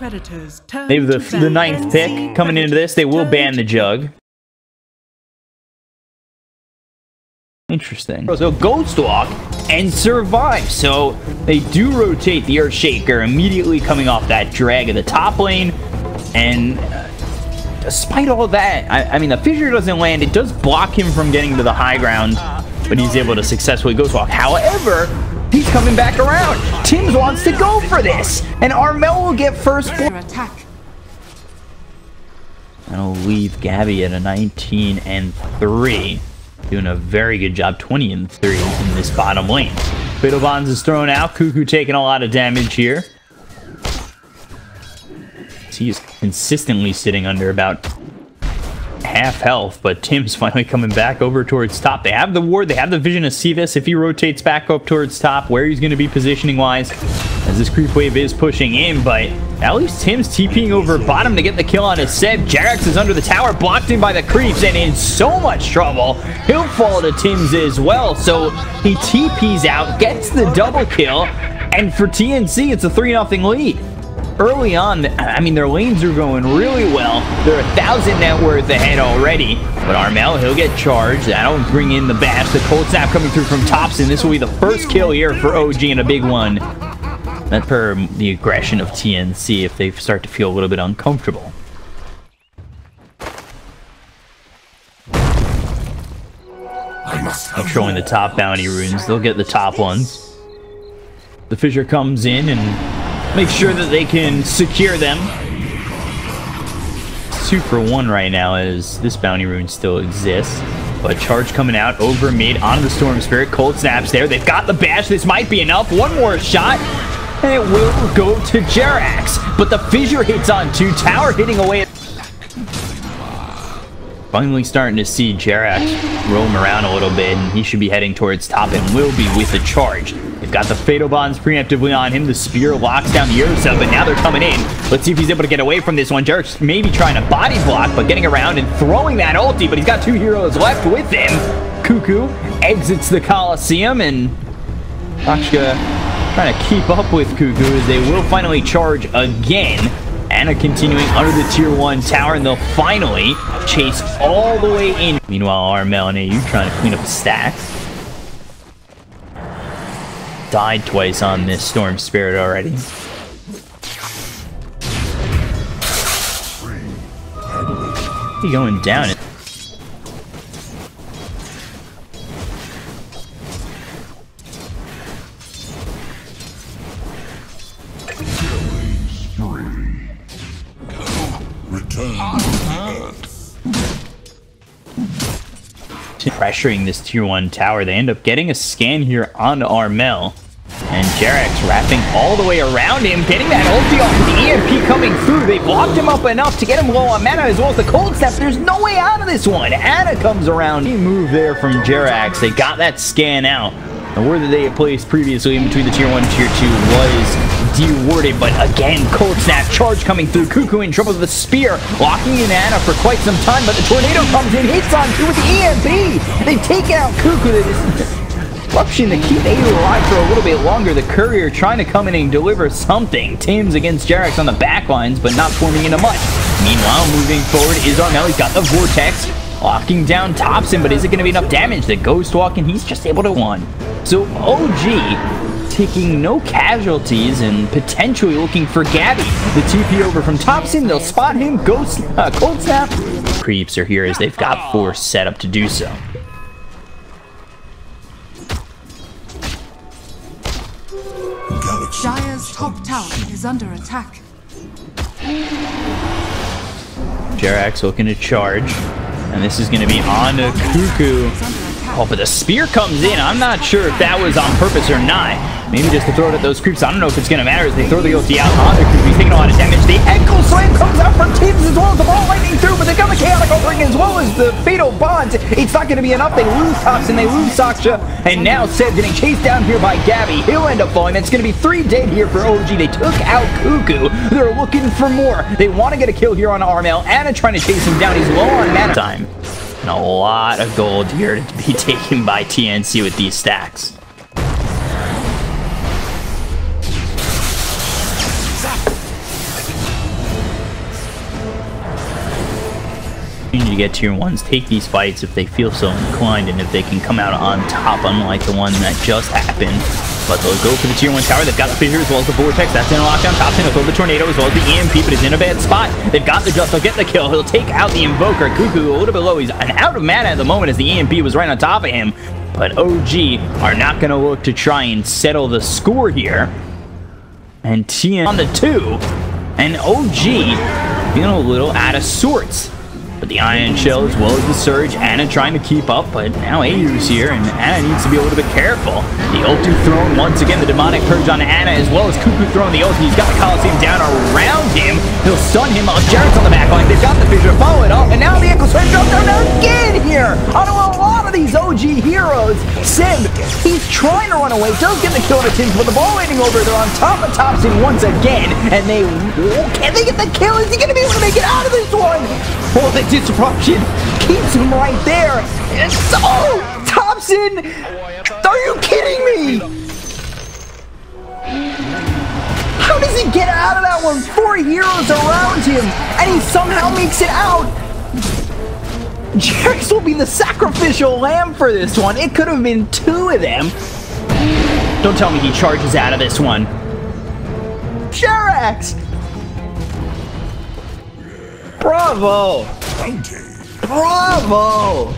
Predators turn They have to the ninth pick TNC coming into this. They will ban the jug. Interesting. So Ghost Walk and survive. So they do rotate the Earthshaker immediately coming off that drag of the top lane. And despite all that, I mean, the fissure doesn't land. It does block him from getting to the high ground, but he's able to successfully Ghost Walk. However, he's coming back around. Tim's wants to go for this, and Armel will get first attack. That'll leave Gabby at a 19-3. Doing a very good job, 20-3 in this bottom lane. Fatal Bonds is thrown out. Cuckoo taking a lot of damage here. He is consistently sitting under about half health, but Tim's finally coming back over towards top. They have the ward, they have the vision to see this if he rotates back up towards top, where he's going to be positioning wise as this creep wave is pushing in. But at least Tim's TPing over bottom to get the kill on his Seb. Jerax is under the tower, blocked in by the creeps and in so much trouble. He'll fall to Tim's as well, so he TPs out, gets the double kill, and for TNC it's a 3-0 lead. Early on, I mean, their lanes are going really well. They're 1,000 net worth ahead already. But Armel, he'll get charged. That'll bring in the bash. The cold snap coming through from Thompson. This will be the first kill here for OG and a big one. That's per the aggression of TNC if they start to feel a little bit uncomfortable. Showing the top bounty runes. They'll get the top ones. The Fissure comes in and make sure that they can secure them. 2 for 1 right now as this bounty rune still exists. But charge coming out over mid onto the Storm Spirit. Cold snaps there. They've got the bash. This might be enough. One more shot. And it will go to Jerax. But the Fissure hits on 2. Tower hitting away. Finally starting to see Jerax roam around a little bit, and he should be heading towards top and will be with the charge. They've got the Fatal Bonds preemptively on him. The Spear locks down the Ursa, but now they're coming in. Let's see if he's able to get away from this one. Jerax maybe trying to body block, but getting around and throwing that ulti, but he's got 2 heroes left with him. Cuckoo exits the Coliseum, and Rakshka trying to keep up with Cuckoo as they will finally charge again. Anna continuing under the tier 1 tower, and they'll finally chase all the way in. Meanwhile, Armel and AU trying to clean up the stacks. Died twice on this Storm Spirit already. He going down. Pressuring this tier 1 tower. They end up getting a scan here on Armel. And Jerax wrapping all the way around him, getting that ulti off. The EMP coming through. They blocked him up enough to get him low on mana as well as the cold snap. There's no way out of this one. Anna comes around. He moved there from Jerax. They got that scan out. The word that they had placed previously in between the tier 1 and tier 2 was dewarded, but again, cold snap, charge coming through. Cuckoo in trouble with the spear, locking in Anna for quite some time, but the tornado comes in, hits on 2 with the EMP. They take out Cuckoo. They just eruption to keep AU alive for a little bit longer. The courier trying to come in and deliver something. Tim's against Jerax on the back lines, but not forming into much. Meanwhile, moving forward is Armel. He's got the Vortex, locking down Thompson, but is it going to be enough damage? The Ghost Walk, and he's just able to one. So OG taking no casualties and potentially looking for Gabby. The TP over from Thompson, they'll spot him, cold snap. Creeps are here as they've got Force set up to do so. Dire's top tower is under attack. Jerax looking to charge, and this is going to be on to Cuckoo. Oh, but the spear comes in. I'm not sure if that was on purpose or not. Maybe just to throw it at those creeps. I don't know if it's going to matter as they throw the ulti out on the creep. He's taking a lot of damage. The Echo Slam comes out from Tibbs as well as the ball lightning through, but they got the Chaotic Offering as well as the Fatal Bonds. It's not going to be enough. They lose Thompson, they lose Saksha, and now Seb getting chased down here by Gabby. He'll end up falling. It's going to be 3 dead here for OG. They took out Cuckoo. They're looking for more. They want to get a kill here on Armel. Anna trying to chase him down. He's low on mana time. And a lot of gold here to be taken by TNC with these stacks. Need to get tier 1s, take these fights if they feel so inclined, and if they can come out on top, unlike the one that just happened. But they'll go for the tier 1 tower. They've got the fissure as well as the vortex. That's in a lockdown. Top's gonna throw the tornado as well as the EMP, but he's in a bad spot. They've got the dust. They'll get the kill. He'll take out the invoker. Cuckoo a little bit low. He's out of mana at the moment as the EMP was right on top of him. But OG are not gonna look to try and settle the score here. And TN on the 2. And OG feeling a little out of sorts. But the Iron Shell as well as the Surge, Ana trying to keep up, but now AU's here, and Ana needs to be a little bit careful. The ulti thrown once again, the Demonic Purge on Ana, as well as Cuckoo throwing the ulti. He's got the Colosseum down around him. He'll stun him. Jarrett's on the back line. They've got the fissure, follow it up, and now the Echo Slam drops down again here. On a lot of these OG heroes. Sim, he's trying to run away, does get the kill on a Tim, but the ball waiting over. They're on top of Thompson once again, and can they get the kill? Is he going to be able to make it out of this one? Oh, the disruption keeps him right there. Oh, Thompson! Are you kidding me? How does he get out of that one? 4 heroes around him, and he somehow makes it out. Jax will be the sacrificial lamb for this one. It could have been 2 of them. Don't tell me he charges out of this one. Jax! Bravo! Bravo!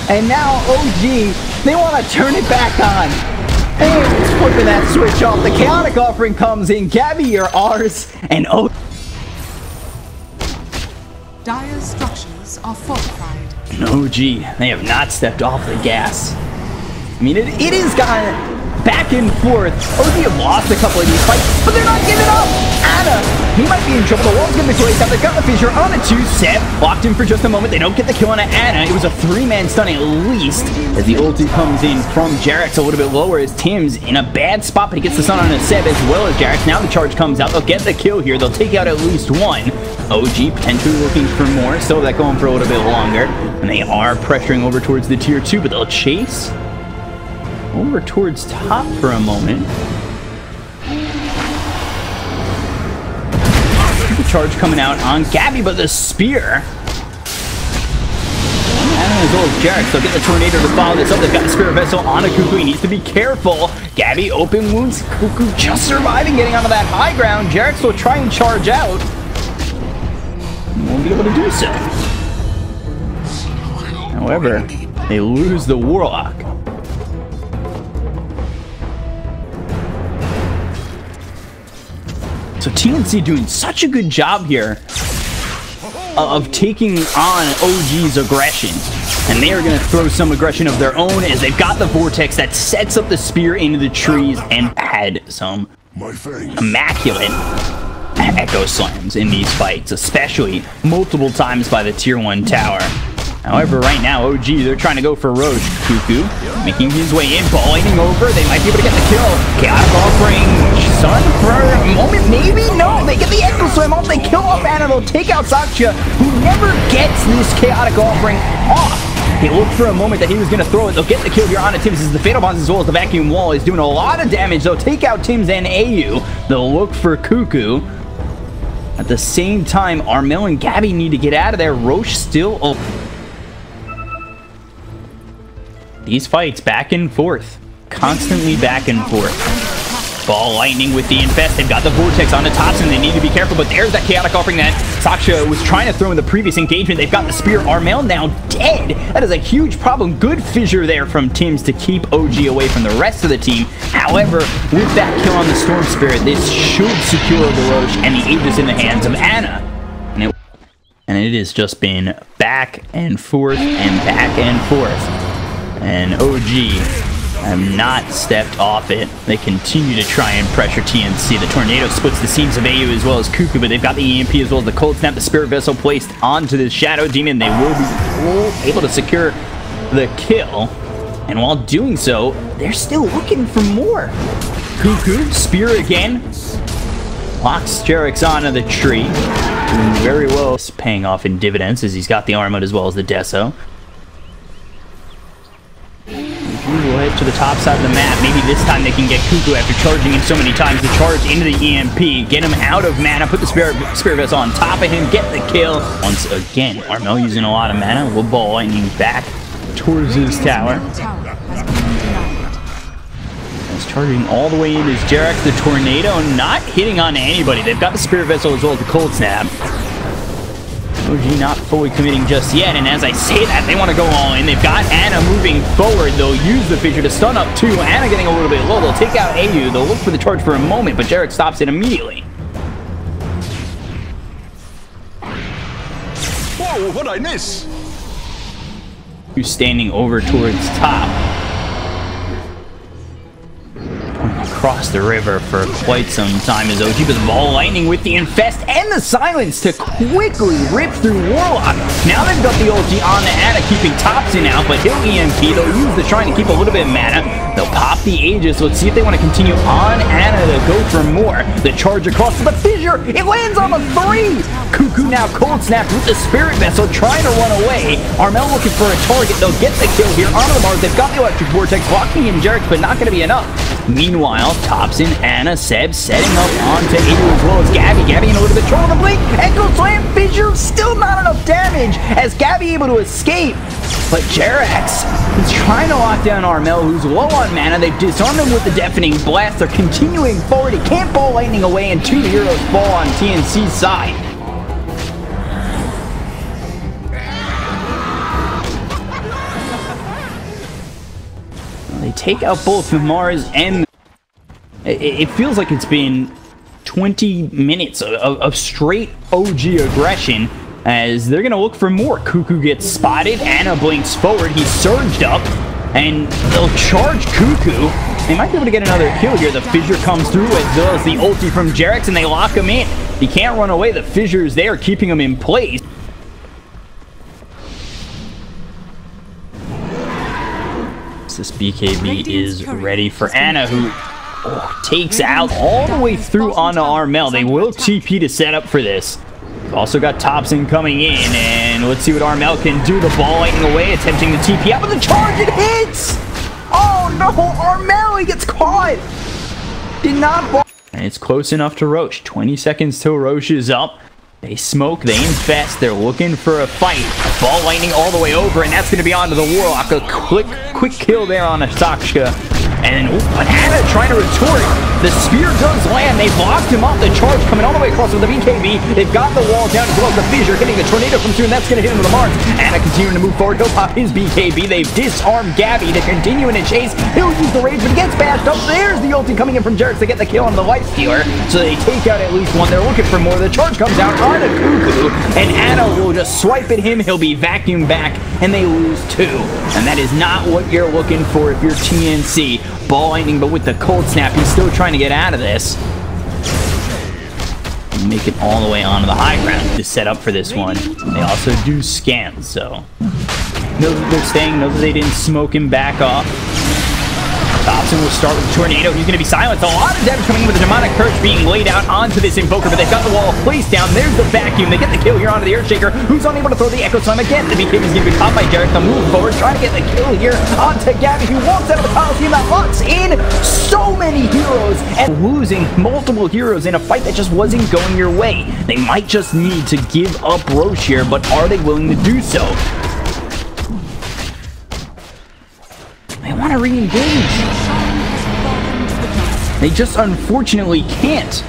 And now OG, they want to turn it back on. Hey, it's flipping that switch off. The Chaotic Offering comes in. Gabby, you're ours. And Dire structures are fortified. And OG, they have not stepped off the gas. I mean, it is gone back and forth. OG have lost a couple of these fights, but they're not giving up. Ana, he might be in trouble. The wall's gonna be placed out. They've got the fissure on a 2. Seb locked in for just a moment. They don't get the kill on Ana. It was a 3-man stun at least, as the ulti comes in from Jarrett's a little bit lower, as Tim's in a bad spot, but he gets the stun on a Seb as well as Jarrett's. Now the charge comes out. They'll get the kill here. They'll take out at least 1. OG potentially looking for more. Still that going for a little bit longer, and they are pressuring over towards the tier 2, but they'll chase over towards top for a moment. The charge coming out on Gabby, but the spear. And as well as Jarrett, they'll get the tornado to follow this up. They've got the Spirit Vessel on a Cuckoo. He needs to be careful. Gabby, open wounds. Cuckoo just surviving, getting onto that high ground. Jarrett will try and charge out. Won't be able to do so. However, they lose the Warlock. So TNC doing such a good job here of taking on OG's aggression. And they are going to throw some aggression of their own as they've got the Vortex that sets up the spear into the trees and had some immaculate Echo Slams in these fights, especially multiple times by the tier 1 tower. However, right now, OG, they're trying to go for Roche. Cuckoo making his way in, balling over. They might be able to get the kill. Chaotic Offering, Sun for a moment, maybe? No, they get the Echo Slam off. They kill off Ana. They'll take out Saksha, who never gets this Chaotic Offering off. He looked for a moment that he was going to throw it. They'll get the kill here on Tim's. As the Fatal Bonds as well as the Vacuum Wall is doing a lot of damage. They'll take out Tim's and AU. They'll look for Cuckoo. At the same time, Armel and Gabby need to get out of there. Roche still open. These fights back and forth. Constantly back and forth. Ball lightning with the Infest. They've got the Vortex on the tops and they need to be careful, but there's that Chaotic Offering that Saksha was trying to throw in the previous engagement. They've got the Spear. Armel now dead. That is a huge problem. Good fissure there from Tim's to keep OG away from the rest of the team. However, with that kill on the Storm Spirit, this should secure the Roche and the Aegis in the hands of Ana. And it has just been back and forth and back and forth. And OG have not stepped off it. They continue to try and pressure TNC. The Tornado splits the seams of AU as well as Cuckoo, but they've got the EMP as well as the Cold Snap. The Spirit Vessel placed onto the Shadow Demon. They will be able to secure the kill. And while doing so, they're still looking for more. Cuckoo, Spear again. Locks Jarrett's onto the tree. Doing very well. It's paying off in dividends as he's got the Armut as well as the Deso. Go ahead push to the top side of the map. Maybe this time they can get Cuckoo after charging him so many times. The charge into the EMP, get him out of mana, put the Spirit Vessel on top of him, get the kill. Once again, Armel using a lot of mana. Will ball lightning back towards his tower. He's charging all the way in is Jerax. The Tornado not hitting on anybody. They've got the Spirit Vessel as well as the Cold Snap. OG not fully committing just yet, and as I say that, they want to go all in. They've got Ana moving forward. They'll use the Fissure to stun up too. Ana getting a little bit low. They'll take out AU. They'll look for the charge for a moment, but Jerax stops it immediately. Whoa, what'd I miss? Who's standing over towards top. Across the river for quite some time as OG, but the ball lightning with the infest and the silence to quickly rip through Warlock. Now they've got the ulti on the Ana, keeping Topson out, but he'll EMP. They'll use the Shrine to keep a little bit of mana. They'll pop the Aegis. Let's see if they want to continue on Ana to go for more. The charge across the Fissure. It lands on a 3. Cuckoo now Cold Snap with the Spirit Vessel trying to run away. Armel looking for a target. They'll get the kill here onto the Mars. They've got the Electric Vortex blocking in Jerax, but not going to be enough. Meanwhile, Topson, Ana, Seb setting up onto AU as well as Gabby. Gabby in a little bit trouble to blink. Echo Slam, Fissure, still not enough damage as Gabby able to escape. But Jerax, he's trying to lock down Armel, who's low on mana. They've disarmed him with the Deafening Blast. They're continuing forward. He can't ball lightning away, and 2 heroes fall on TNC's side. They take out both the Mars and... It feels like it's been 20 minutes of straight OG aggression as they're going to look for more. Cuckoo gets spotted. Ana blinks forward. He's surged up, and they'll charge Cuckoo. They might be able to get another kill here. The Fissure comes through as well as the ulti from Jerax, and they lock him in. He can't run away. The Fissure is there, keeping him in place. This BKB is ready for Ana, who takes out all the way through onto Armel. They will TP to set up for this. We've also got Topson coming in, and let's see what Armel can do. The ball lightning away, attempting the TP out with the charge. It hits! Oh no, Armel, he gets caught! Did not ball. And it's close enough to Roche. 20 seconds till Roche is up. They smoke, they infest, they're looking for a fight. Ball lightning all the way over, and that's going to be onto the Warlock. A quick kill there on Asakshka. And Ana trying to retort. The spear does land. They've locked him up. The charge coming all the way across with the BKB. They've got the wall down as well as the Fissure hitting the Tornado from through, and that's going to hit into the Mars. Ana continuing to move forward. He'll pop his BKB. They've disarmed Gabby to continue in a chase. He'll use the rage, but he gets bashed up. There's the ulti coming in from Jerax to get the kill on the Life Stealer. So they take out at least one. They're looking for more. The charge comes out on a Cuckoo, and Ana will just swipe at him. He'll be vacuumed back, and they lose 2. And that is not what you're looking for if you're TNC. Ball lightning, but with the Cold Snap, he's still trying to get out of this. Make it all the way onto the high ground to set up for this one. They also do scans, so know that they're staying, know that they didn't smoke him back off. Topson will start with the Tornado. He's going to be silenced. A lot of damage coming in with the Demonic Curse being laid out onto this Invoker, but they've got the wall placed down. There's the vacuum. They get the kill here onto the Earthshaker, who's unable to throw the Echo Slam again. The BKB is going to be caught by Jerax. They'll move forward, trying to get the kill here onto Gabby, who walks out of the Coliseum that locks in so many heroes and losing multiple heroes in a fight that just wasn't going your way. They might just need to give up Roche here, but are they willing to do so? They want to re-engage. They just unfortunately can't.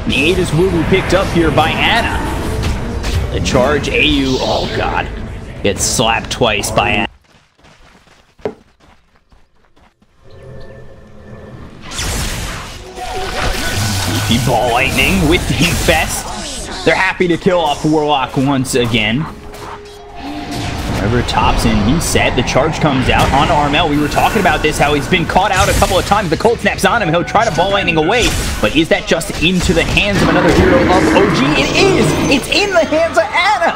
The Aegis will be picked up here by Ana. The charge, AU, oh god, gets slapped twice by Ana. Beefy ball lightning with the infest. They're happy to kill off Warlock once again. Wherever Topson, he's set. The charge comes out on Armel. We were talking about this, how he's been caught out a couple of times. The Cold Snap's on him. He'll try to ball lightning away. But is that just into the hands of another hero of OG? It is! It's in the hands of Ana!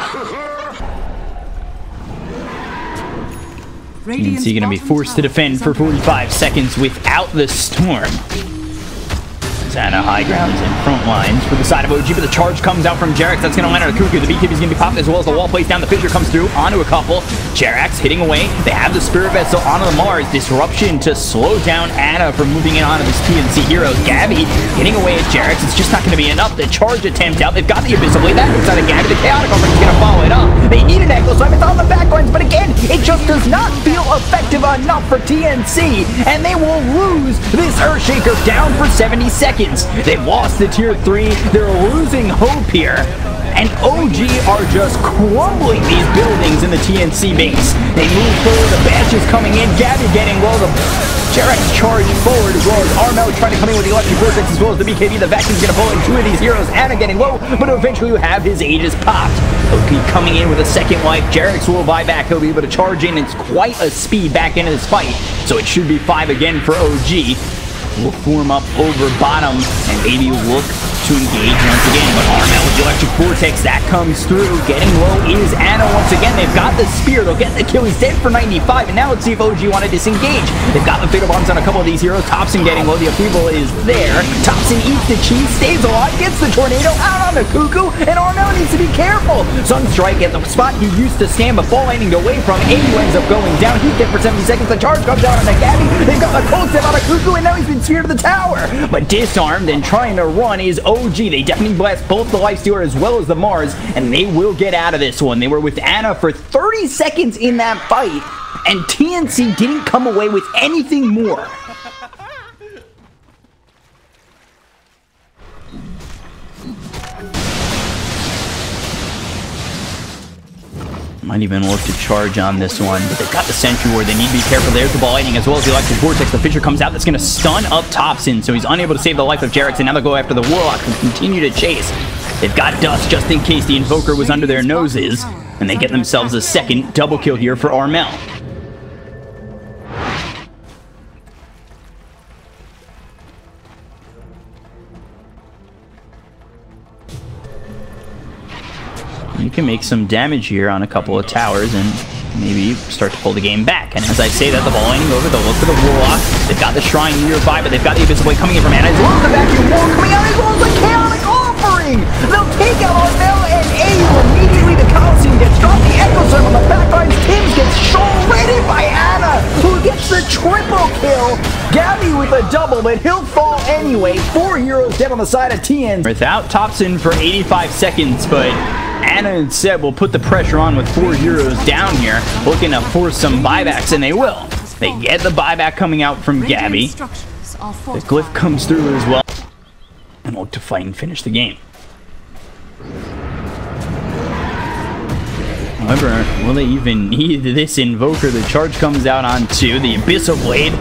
TNC going to be forced to defend for 45 seconds without the Storm. Xana high grounds and front lines for the side of OG, but the charge comes out from Jerax. That's going to land on a Cuckoo. The BKB is going to be popped as well as the wall plays down. The Fissure comes through onto a couple. Jerax hitting away. They have the Spirit Vessel onto the Mars. Disruption to slow down Ana from moving in onto this TNC hero. Gabby hitting away at Jerax. It's just not going to be enough. The charge attempt out. They've got the Abyssal Blade. That inside of Gabby. The Chaotic Offering is going to follow it up. They need an Echo Slam. It's on the backlines, but again, it just does not feel effective enough for TNC, and they will lose this Earthshaker down for 70 seconds. They've lost the tier 3. They're losing hope here. And OG are just crumbling these buildings in the TNC base. They move forward. The Bash is coming in. Gabby getting low. The Jerax charge forward as well as Armel trying to come in with the Electric Vortex as well as the BKB. The Vacuum's going to pull in two of these heroes. Ana getting low, but eventually you have his Aegis popped. OP coming in with a second life. Jerax will buy back. He'll be able to charge in. It's quite a speed back into this fight. So it should be 5 again for OG. Will form up over bottom and maybe look to engage once again, but Armel with the Electric Vortex, that comes through. Getting low is Ana once again. They've got the spear. They'll get the kill. He's dead for 95, and now let's see if OG want to disengage. They've got the Fatal Bombs on a couple of these heroes. Thompson getting low. The Upheaval is there. Thompson eats the cheese, stays alive, gets the Tornado out on the Cuckoo, and Armel needs to be careful. Sunstrike at the spot he used to stand, but ball landing away from AU ends up going down. He's dead for 70 seconds. The charge comes out on the Gabby. They've got the cold step on a Cuckoo, and now he's been speared to the tower. But disarmed and trying to run is OG. They definitely blast both the Lifestealer as well as the Mars, and they will get out of this one. They were with Ana for 30 seconds in that fight, and TNC didn't come away with anything more. Might even look to charge on this one, but they've got the Sentry Ward. They need to be careful. There's the ball lightning as well as the Electric Vortex. The Fissure comes out. That's going to stun up Thompson, so he's unable to save the life of Jerax, and now they'll go after the Warlock and continue to chase. They've got Dust just in case the Invoker was under their noses, and they get themselves a second double kill here for Armel. You can make some damage here on a couple of towers and maybe start to pull the game back. And as I say that, the ball landing over, they'll look for the Warlock. They've got the Shrine nearby, but they've got the Abyssal Blade coming in from Ana, as well as the Vacuum Wall coming out, as well as the Chaotic Offering! They'll take out Armel and AU immediately. The Coliseum gets dropped. The Echo Slam on the backlines. Tim's gets shredded by Ana, who gets the triple kill. Gabby with a double, but he'll fall anyway. 4 heroes dead on the side of TN. Without Thompson for 85 seconds, but Ana and Seb will put the pressure on with 4 heroes down here, looking to force some buybacks, and they will. They get the buyback coming out from Gabby. The Glyph comes through as well, and look to fight and finish the game. However, will they even need this Invoker? The charge comes out onto the Abyssal Blade.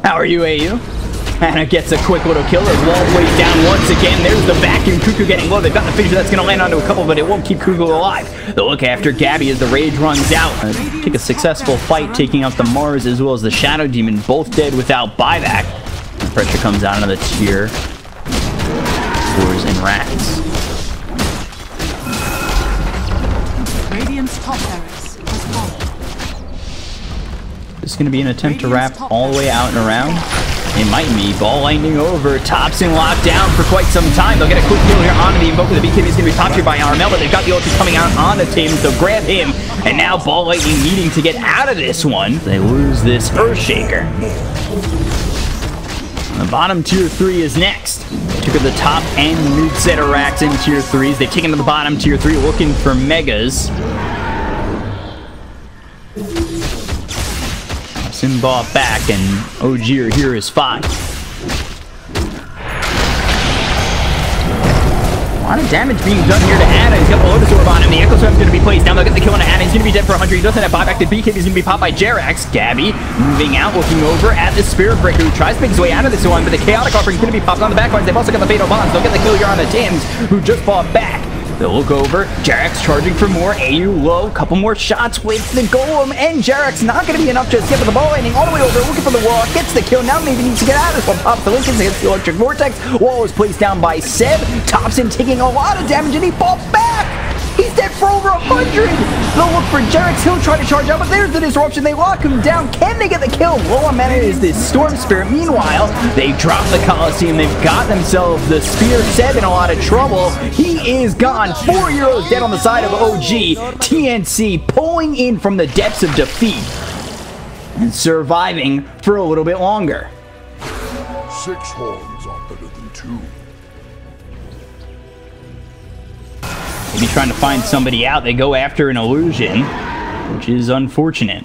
How are you, AU? Ana gets a quick little kill as wall plays down once again. There's the Vacuum. Cuckoo getting low. They've got the Fissure that's going to land onto a couple, but it won't keep Cuckoo alive. They'll look after Gabby as the Rage runs out. Take a successful fight, taking out the Mars as well as the Shadow Demon, both dead without buyback. The pressure comes out of the tier 4s and Rats. Radiant's top barracks has fallen. This is going to be an attempt to wrap all the way out and around. It might be. Ball lightning over. Thompson locked down for quite some time. They'll get a quick kill here onto the Invoker. The BKB is going to be popped here by Armel, but they've got the ulti coming out onto Tim. They'll grab him, and now Ball Lightning needing to get out of this one. They lose this Earthshaker. The bottom tier 3 is next. Took the top and mid set of racks in tier 3s. They've taken to the bottom tier 3 looking for Megas. Ball back, and OG are here is 5. A lot of damage being done here to Ana. He's got the Lotus Orb on him. The Echo Slam's going to be placed down. They'll get the kill on Ana. He's going to be dead for 100. He doesn't have buyback. The BKB is going to be popped by Jerax. Gabby moving out, looking over at the Spirit Breaker, who tries to make his way out of this one, but the Chaotic Offering is going to be popped on the backlines. They've also got the Fatal Bombs. They'll get the kill here on the Tims, who just fought back. They'll look over. Jerax charging for more. AU low. Couple more shots with the Golem. And Jerax not going to be enough to escape with the ball landing all the way over. Looking for the wall. Gets the kill. Now maybe needs to get out of this one. Pops the Lincoln against the Electric Vortex. Wall is placed down by Seb. Thompson taking a lot of damage and he falls back. He He's dead for over 100. They'll look for Jarex. He'll try to charge out, but there's the disruption. They lock him down. Can they get the kill? Low on mana is this Storm Spirit. Meanwhile, they drop the Coliseum. They've got themselves the Spear. Seb in a lot of trouble. He is gone. 4 heroes dead on the side of OG. TNC pulling in from the depths of defeat and surviving for a little bit longer. 6 horns are better than 2. Maybe trying to find somebody out. They go after an illusion, which is unfortunate.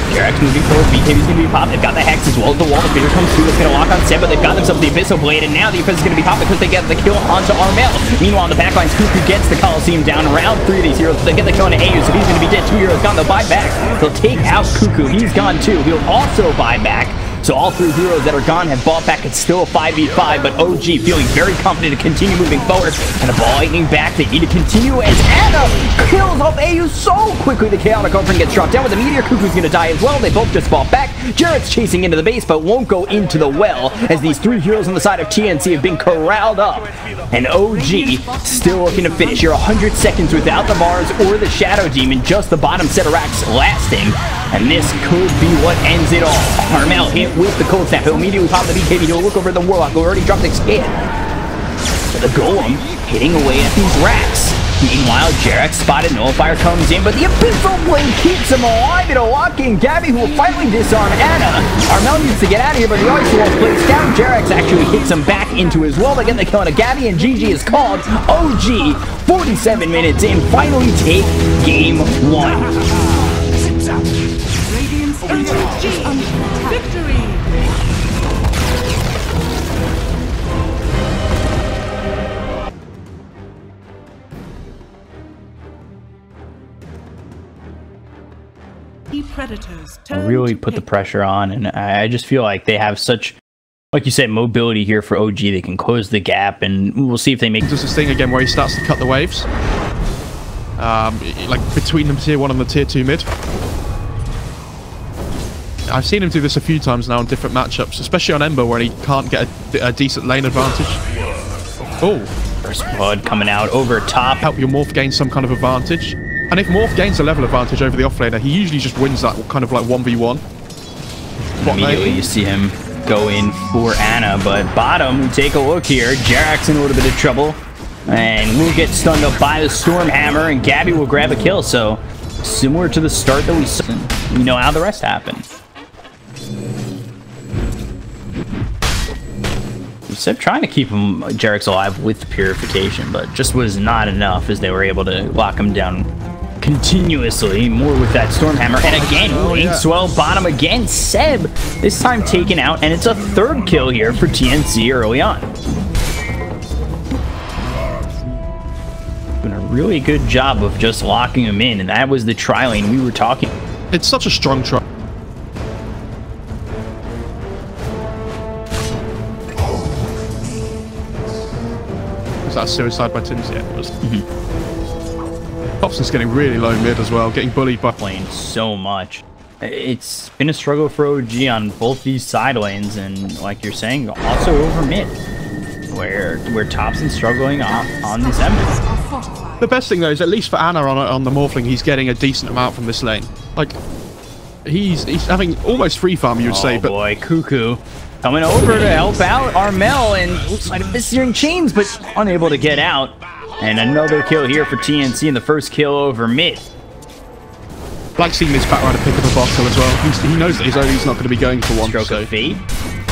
Jarex moving forward. BKB's going to be popped. They've got the Hex as well as the wall. The Peter comes through. It's going to lock on Seb, but they've got themselves the Abyssal Blade, and now the offense is going to be popped because they get the kill onto Armel. Meanwhile, in the backlines, Cuckoo gets the Coliseum down. Round 3 of these heroes, but they get the kill on AU, so he's going to be dead. 2 heroes gone. They'll buy back. They'll take out Cuckoo. He's gone too. He'll also buy back. So all 3 heroes that are gone have bought back. It's still a 5v5, but OG feeling very confident to continue moving forward. And the ball lightning back. They need to continue as Anna kills off AU so quickly. The Chaotic Offering gets dropped down with the Meteor. Cuckoo's going to die as well. They both just bought back. Jared's chasing into the base, but won't go into the well as these 3 heroes on the side of TNC have been corralled up. And OG still looking to finish. You're 100 seconds without the Mars or the Shadow Demon. Just the bottom set of racks lasting. And this could be what ends it all. Armel hit with the Cold Snap. He'll immediately pop the BKB. He'll look over at the Warlock, who already dropped the skid. So the Golem hitting away at these racks. Meanwhile, Jarex spotted. Nullifier comes in, but the Abyssal Blade keeps him alive. It'll lock in Gabby, who will finally disarm Anna. Armel needs to get out of here, but the Ice Wall plays down. Jarex actually hits him back into his wall. They get the kill on a Gabby, and GG is called. OG, 47 minutes in, finally take game 1. Victory! Predators really put the pressure on, and I just feel like they have such, like you said, mobility here for OG. They can close the gap, and we'll see if they make does this thing again where he starts to cut the waves, like between the tier 1 and the tier 2 mid. I've seen him do this a few times now in different matchups, especially on Ember where he can't get a decent lane advantage. Oh, first blood coming out over top. Help your Morph gain some kind of advantage. And if Morph gains a level advantage over the offlaner, he usually just wins that kind of like 1v1. Immediately you see him go in for Anna, but bottom, we take a look here. Jarex in a little bit of trouble, and will get stunned up by the Storm Hammer, and Gabby will grab a kill. So similar to the start that we saw, you know how the rest happened. Seb trying to keep him, Jarex, alive with the Purification, but just was not enough as they were able to lock him down continuously. More with that Stormhammer, and again, Swell bottom again. Seb this time taken out, and it's a 3rd kill here for TNC early on. Doing a really good job of just locking him in, and that was the tri-lane we were talking. It's such a strong tri. That suicide by Tims, yeah, it was. Hobson's getting really low mid as well, getting bullied by playing so much. It's been a struggle for OG on both these side lanes, and like you're saying, also over mid, where Thompson's struggling on this Ember. The best thing though is at least for Anna on the Morphling, he's getting a decent amount from this lane. Like he's having almost free farm, you would say. But boy, Cuckoo coming over to help out Armel, and looks like a searing chains, but unable to get out. And another kill here for TNC, and the first kill over mid. Like seeing this Batrider pick up a bottle as well. He knows that his OE's not going to be going for one. Stroke of Fate.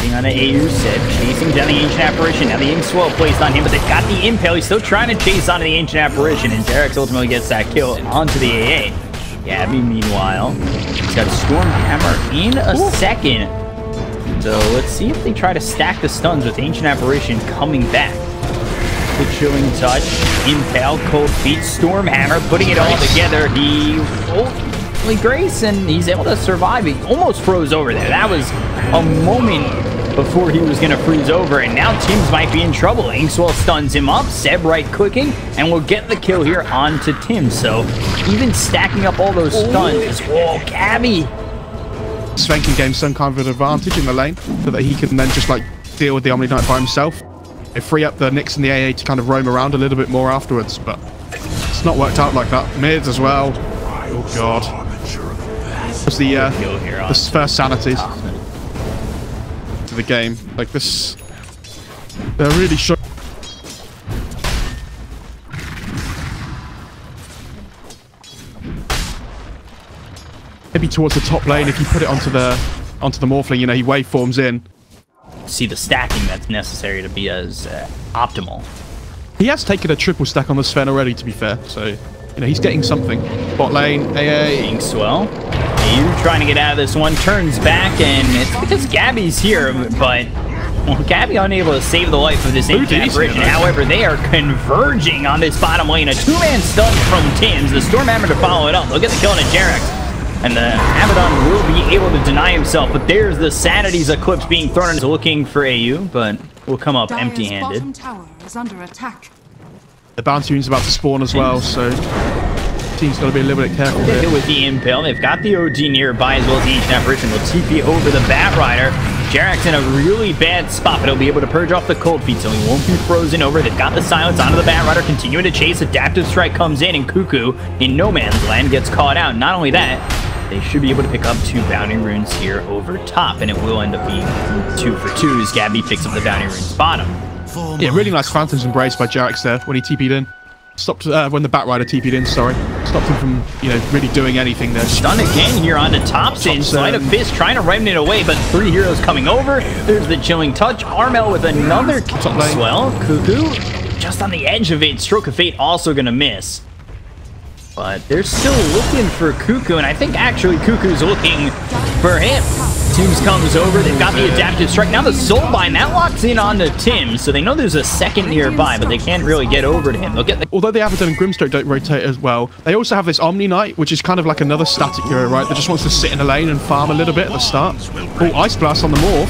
Being on an AU set, chasing down the Ancient Apparition. Now the Ink Swell placed on him, but they've got the Impale. He's still trying to chase onto the Ancient Apparition, and Jarex ultimately gets that kill onto the AA. Gabby, meanwhile, he's got Storm Hammer in a second. So let's see if they try to stack the stuns with Ancient Apparition coming back. The Chilling Touch, Impale, Cold Feet, Storm Hammer, putting it all together. He ultimately Grace, and he's able to survive. He almost froze over there. That was a moment before he was going to freeze over, and now Tims might be in trouble. Inkswell stuns him up, Seb right-clicking, and we'll get the kill here onto Tims. So even stacking up all those stuns. Whoa, Gabby! Sven can gain some kind of an advantage in the lane so that he can then just like deal with the Omni Knight by himself. They free up the Nyx and the AA to kind of roam around a little bit more afterwards, but it's not worked out like that. Mid as well. Oh god. It's the first sanities to the game. Like this, they're really showing. Maybe towards the top lane, if you put it onto the Morphling, you know, he waveforms in. See the stacking that's necessary to be as optimal. He has taken a triple stack on the Sven already, to be fair. So, you know, he's getting something. Bot lane, AA. Inkswell. AU trying to get out of this one. Turns back, and it's because Gabby's here, but... Well, Gabby unable to save the life of this apparition. However, they are converging on this bottom lane. A two-man stun from Tims. The Stormhammer to follow it up. They'll get the kill on a Jerax. And the Abaddon will be able to deny himself, but there's the Sanity's Eclipse being thrown into looking for AU, but will come up empty-handed. Bottom tower is under attack. The Bounty Rune's about to spawn as well, so team's got to be a little bit careful here. With the Impale, they've got the OG nearby as well as the Ancient Apparition. Will TP over the Bat Rider. Jerax in a really bad spot, but he'll be able to purge off the Cold Feet, so he won't be frozen over. They've got the Silence onto the Bat Rider, continuing to chase. Adaptive Strike comes in, and Cuckoo in no man's land gets caught out. Not only that, they should be able to pick up 2 Bounty Runes here over top, and it will end up being 2 for 2 as Gabby picks up the Bounty Runes bottom. Yeah, really nice Phantom's Embrace by Jerax there when he TP'd in. Stopped when the Bat Rider TP'd in, sorry. Stopped him from, you know, really doing anything there. Stun again here onto Thompson. Sleight of Fist trying to remnant away, but 3 heroes coming over. There's the Chilling Touch. Armel with another swell. Cuckoo just on the edge of it. Stroke of Fate also going to miss. But they're still looking for Cuckoo, and I think actually Cuckoo's looking for him. Tims comes over, they've got the Adaptive Strike. Now the Soulbind, that locks in onto Tims, so they know there's a second nearby, but they can't really get over to him. They'll get the... Although the Abaddon and Grimstroke don't rotate as well, they also have this Omni Knight, which is kind of like another static hero, right? That just wants to sit in the lane and farm a little bit at the start. Oh, Ice Blast on the Morph.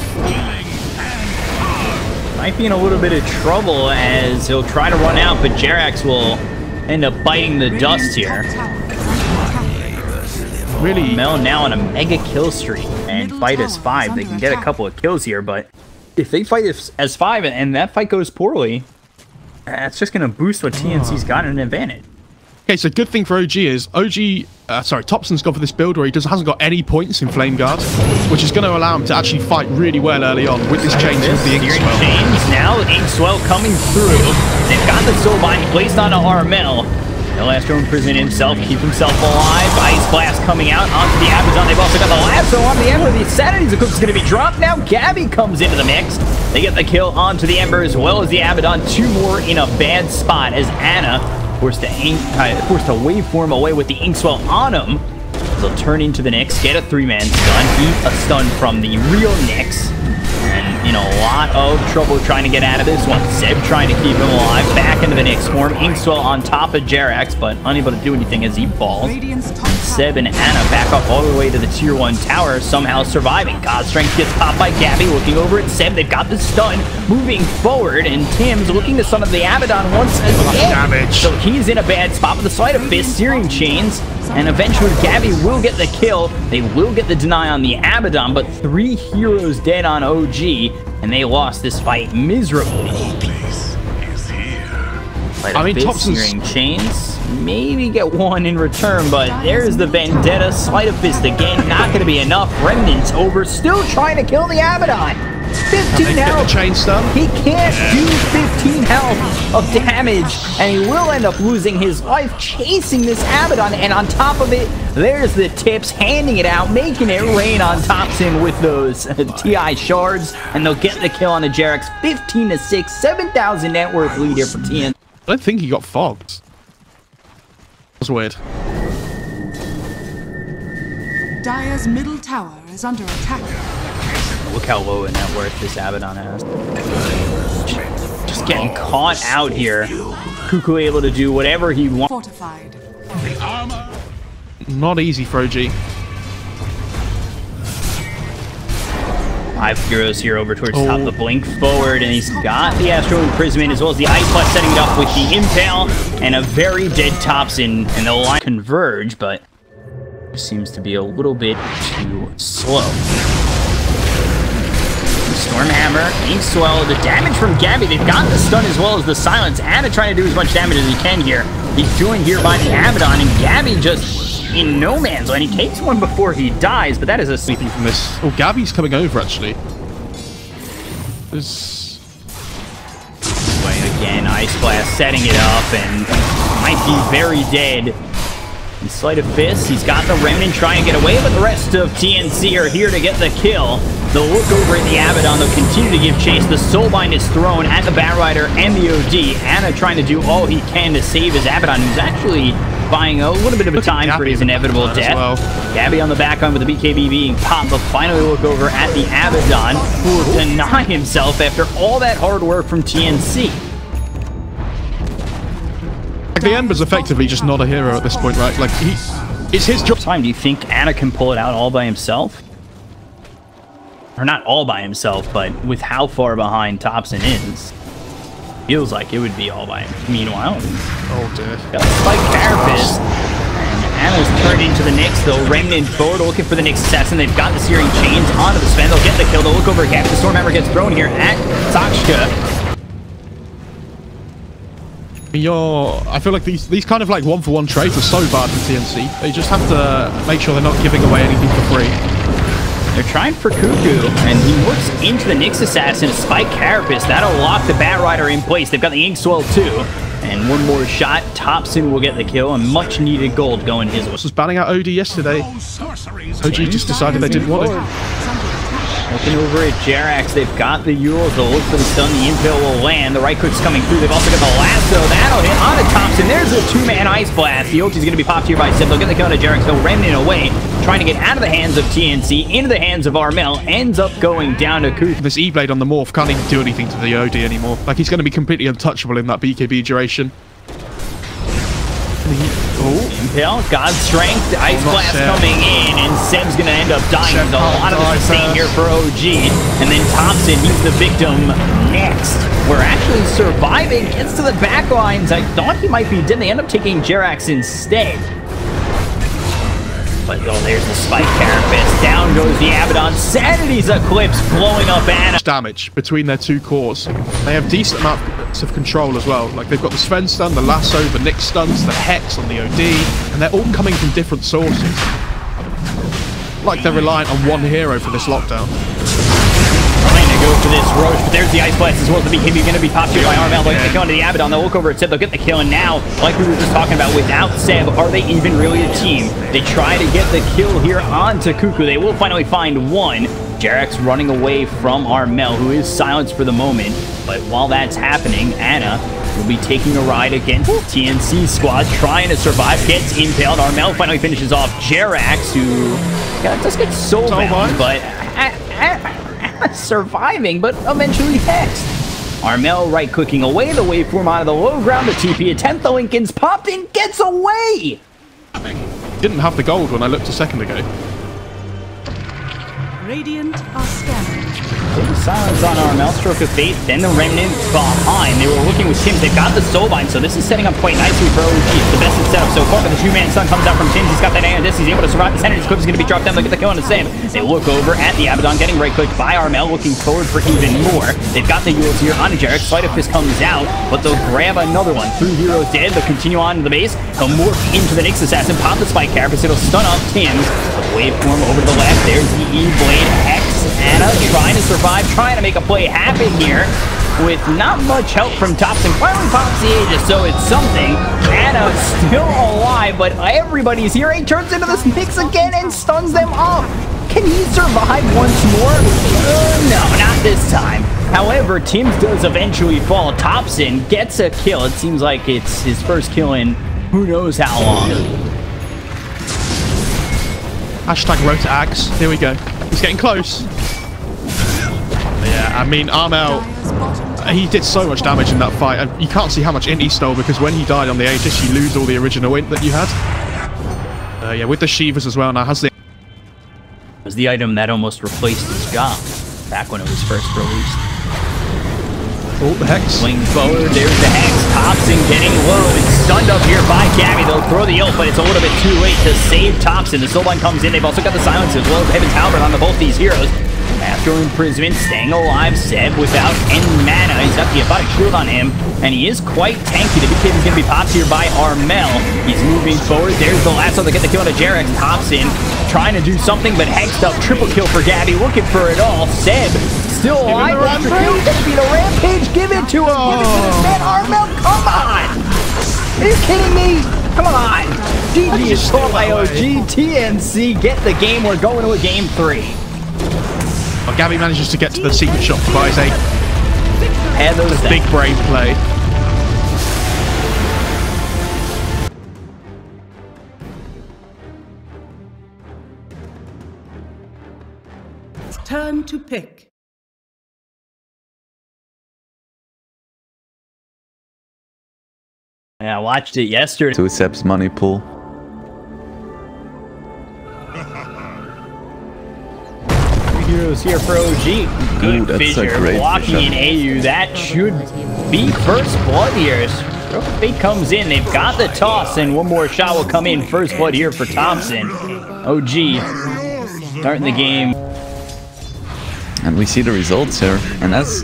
Might be in a little bit of trouble as he'll try to run out, but Jerax will end up biting the dust here. Really? Mel now on a mega kill streak and fight as 5. They can get a couple of kills here, but if they fight as 5 and that fight goes poorly, that's just going to boost what TNC's got an advantage. Okay, so good thing for OG is Topson's gone for this build where he hasn't got any points in Flame Guard, which is going to allow him to actually fight really well early on with this chains with the Inkswell. Chains now, Inkswell coming through. They've got the Soulbind placed onto Armel. He'll have to imprison himself, keep himself alive. Ice Blast coming out onto the Abaddon. They've also got the Lasso on the Ember. The Sanity's Eclipse is going to be dropped. Now Gabby comes into the mix. They get the kill onto the Ember as well as the Abaddon. 2 more in a bad spot as Anna forced to waveform away with the Inkswell on him. They'll turn into the Nyx, get a 3-man stun, eat a stun from the real Nyx. And in a lot of trouble trying to get out of this one. Zeb trying to keep him alive. Back into the Nyx form. Inkswell on top of Jerax, but unable to do anything as he falls. Zeb and Anna back up all the way to the tier 1 tower, somehow surviving. God Strength gets popped by Gabby, looking over at Zeb. They've got the stun, moving forward, and Tim's looking to stun up the Abaddon once again. So he's in a bad spot with the Sleight of Fist, Searing Chains, and eventually Gabby will get the kill. They will get the deny on the Abaddon, but 3 heroes dead on OG, and they lost this fight miserably. I mean, Thompson's Searing Chains, maybe get 1 in return, but there's the Vendetta. Sleight of Fist again, not going to be enough. Remnants over, still trying to kill the Abaddon. 15 health. Chain stun. He can't do 15 health of damage, and he will end up losing his life chasing this Abaddon. And on top of it, there's the tips, handing it out, making it rain on Thompson with those TI shards, and they'll get the kill on the Jerax. 15-6, 7,000 net worth lead here for TN. I don't think he got fogged. That's weird. Dire's middle tower is under attack. Look how low a net worth this Abaddon has. Just getting caught out here. Cuckoo able to do whatever he wants. Fortified. Not easy for OG. 5 heroes here over towards top of the Blink forward, and he's got the Astral Imprisonment as well as the Ice Blast setting it up with the Impale and a very dead Thompson, and the line converge, but seems to be a little bit too slow. Stormhammer, Ink Swell, the damage from Gabby. They've got the stun as well as the silence. Ana trying to do as much damage as he can here. He's doing here by the Abaddon, and Gabby just in no man's land. He takes one before he dies, but that is a Sleeping from this. Oh, Gabby's coming over, actually. Again, Ice Blast setting it up, and might be very dead. In Sleight of Fist, he's got the Remnant trying to get away, but the rest of TNC are here to get the kill. They'll look over at the Abaddon. They'll continue to give chase. The Soulbind is thrown at the Batrider and the OD. Ana trying to do all he can to save his Abaddon, who's actually buying a little bit of a time for his inevitable death. Well. Gabby on the back end with the BKB being popped. They'll finally look over at the Abaddon, who will deny himself after all that hard work from TNC. The Ember's effectively just not a hero at this point, right? Like, it's his job. Do you think Ana can pull it out all by himself? Or not all by himself, but with how far behind Thompson is, feels like it would be all by him. Meanwhile, oh dear. Got a Spike Carapace, and Ana's turned into the Nyx, though. Remnant forward looking for the Nyx assassin. They've got the Searing Chains onto the Sven. They'll get the kill. They'll look over at Gabby. The Stormhammer gets thrown here at Sakshka. I feel like these kind of like one-for-one trades are so bad for TNC. They just have to make sure they're not giving away anything for free. They're trying for Cuckoo, and he works into the Nyx Assassin, Spike Carapace. That'll lock the Batrider in place. They've got the Ink Swell too. And one more shot, Thompson will get the kill, and much needed gold going his way. This was banning out OD yesterday. OG just decided they didn't want it. Looking over at Jerax, they've got the Euros. They'll look for the stun. The Impale will land. The right click's coming through. They've also got the lasso. That'll hit onto Thompson. There's a two-man Ice Blast. The ulti's going to be popped here by Sip. They'll get the kill to Jerax. They'll Remnant away, trying to get out of the hands of TNC, into the hands of Armel. Ends up going down to Kuth. This E-Blade on the Morph can't even do anything to the OD anymore. Like, he's going to be completely untouchable in that BKB duration. Impale, God's Strength, Ice Blast coming in, and Seb's gonna end up dying. A lot of this is staying here for OG, and then Thompson, he's the victim next. We're actually surviving, gets to the back lines. I thought he might be dead. They end up taking Jerax instead. But oh, there's the Spike Carapace. Down goes the Abaddon. Sanity's Eclipse blowing up Ana. Damage between their two cores. They have decent amounts of control as well. Like, they've got the Sven stun, the lasso, the Nyx stuns, the Hex on the OD, and they're all coming from different sources. Like they're reliant on one hero for this lockdown. Trying to go for this Roche, but there's the Ice Blast as well as the BKB going to be popped here by Armel. They're going to the Abaddon. They'll look over at Seb. They'll get the kill, and now, like we were just talking about, without Seb, are they even really a team? They try to get the kill here onto Cuckoo. They will finally find one. Jerax running away from Armel, who is silenced for the moment. But while that's happening, Ana will be taking a ride against TNC squad, trying to survive, gets impaled. Armel finally finishes off Jerax, who does get soulbound, but surviving, but eventually hexed. Armel right-clicking away the waveform out of the low ground. The TP attempt, the Lincoln's popped in, gets away! Didn't have the gold when I looked a second ago. Radiant are scanning. Silence on Armel, Stroke of Fate, then the Remnant behind. They were looking with Tims. They've got the Soulbind, so this is setting up quite nicely for OG. It's the best setup so far, but the two-man stun comes out from Tims. He's got that Anadis. He's able to survive. The Senator's Clip is going to be dropped down. They'll get the kill on the Sam. They look over at the Abaddon, getting right-clicked by Armel, looking forward for even more. They've got the Euros here on Jerax. Sleight of Fist comes out, but they'll grab another one. 3 heroes dead. They'll continue on to the base. They'll morph into the Nyx Assassin, pop the Spike Carapace. It'll stun up Tims. The waveform over to the left. There's the E-Blade Hex. Ana trying to survive, trying to make a play happen here with not much help from Thompson. Finally pops the Aegis, so it's something. Ana still alive, but everybody's here. He turns into this Nyx again and stuns them off. Can he survive once more? No, not this time. However, Tims does eventually fall. Thompson gets a kill. It seems like it's his first kill in who knows how long. Hashtag road to Ags. Here we go. He's getting close. Yeah, I mean, Armel, he did so much damage in that fight, and you can't see how much int he stole, because when he died on the Aegis, you lose all the original int that you had. Yeah, with the Shivas as well, now has the... It was the item that almost replaced his job back when it was first released. Oh, the Hex. Swing forward, there's the Hex. Thompson getting low and stunned up here by Gabby. They'll throw the ult, but it's a little bit too late to save Thompson. The Soulbind comes in. They've also got the Silence as well as Heaven's Halberd on both these heroes. After imprisonment, staying alive, Seb without any mana. He's got the Aphotic Shield on him, and he is quite tanky. The big kid is going to be popped here by Armel. He's moving forward. There's the last one to get the kill on Jarex. Hops in, trying to do something, but hexed up. Triple kill for Gabby, looking for it all. Seb still alive. Extra kill. Gonna be the rampage. Give it to him. Give it to this man, Armel. Come on. Are you kidding me? Come on. GG is scored by OG. TNC get the game. We're going to a game 3. Well, Gabby manages to get to the secret shop to buy a big brain play. Turn to pick. Yeah, I watched it yesterday. To Seb's money pool. Heroes here for OG. Good fissure. Blocking in AU. That should be first blood here. Fate comes in. They've got the toss, and one more shot will come in. First blood here for Thompson. OG starting the game. And we see the results here. And as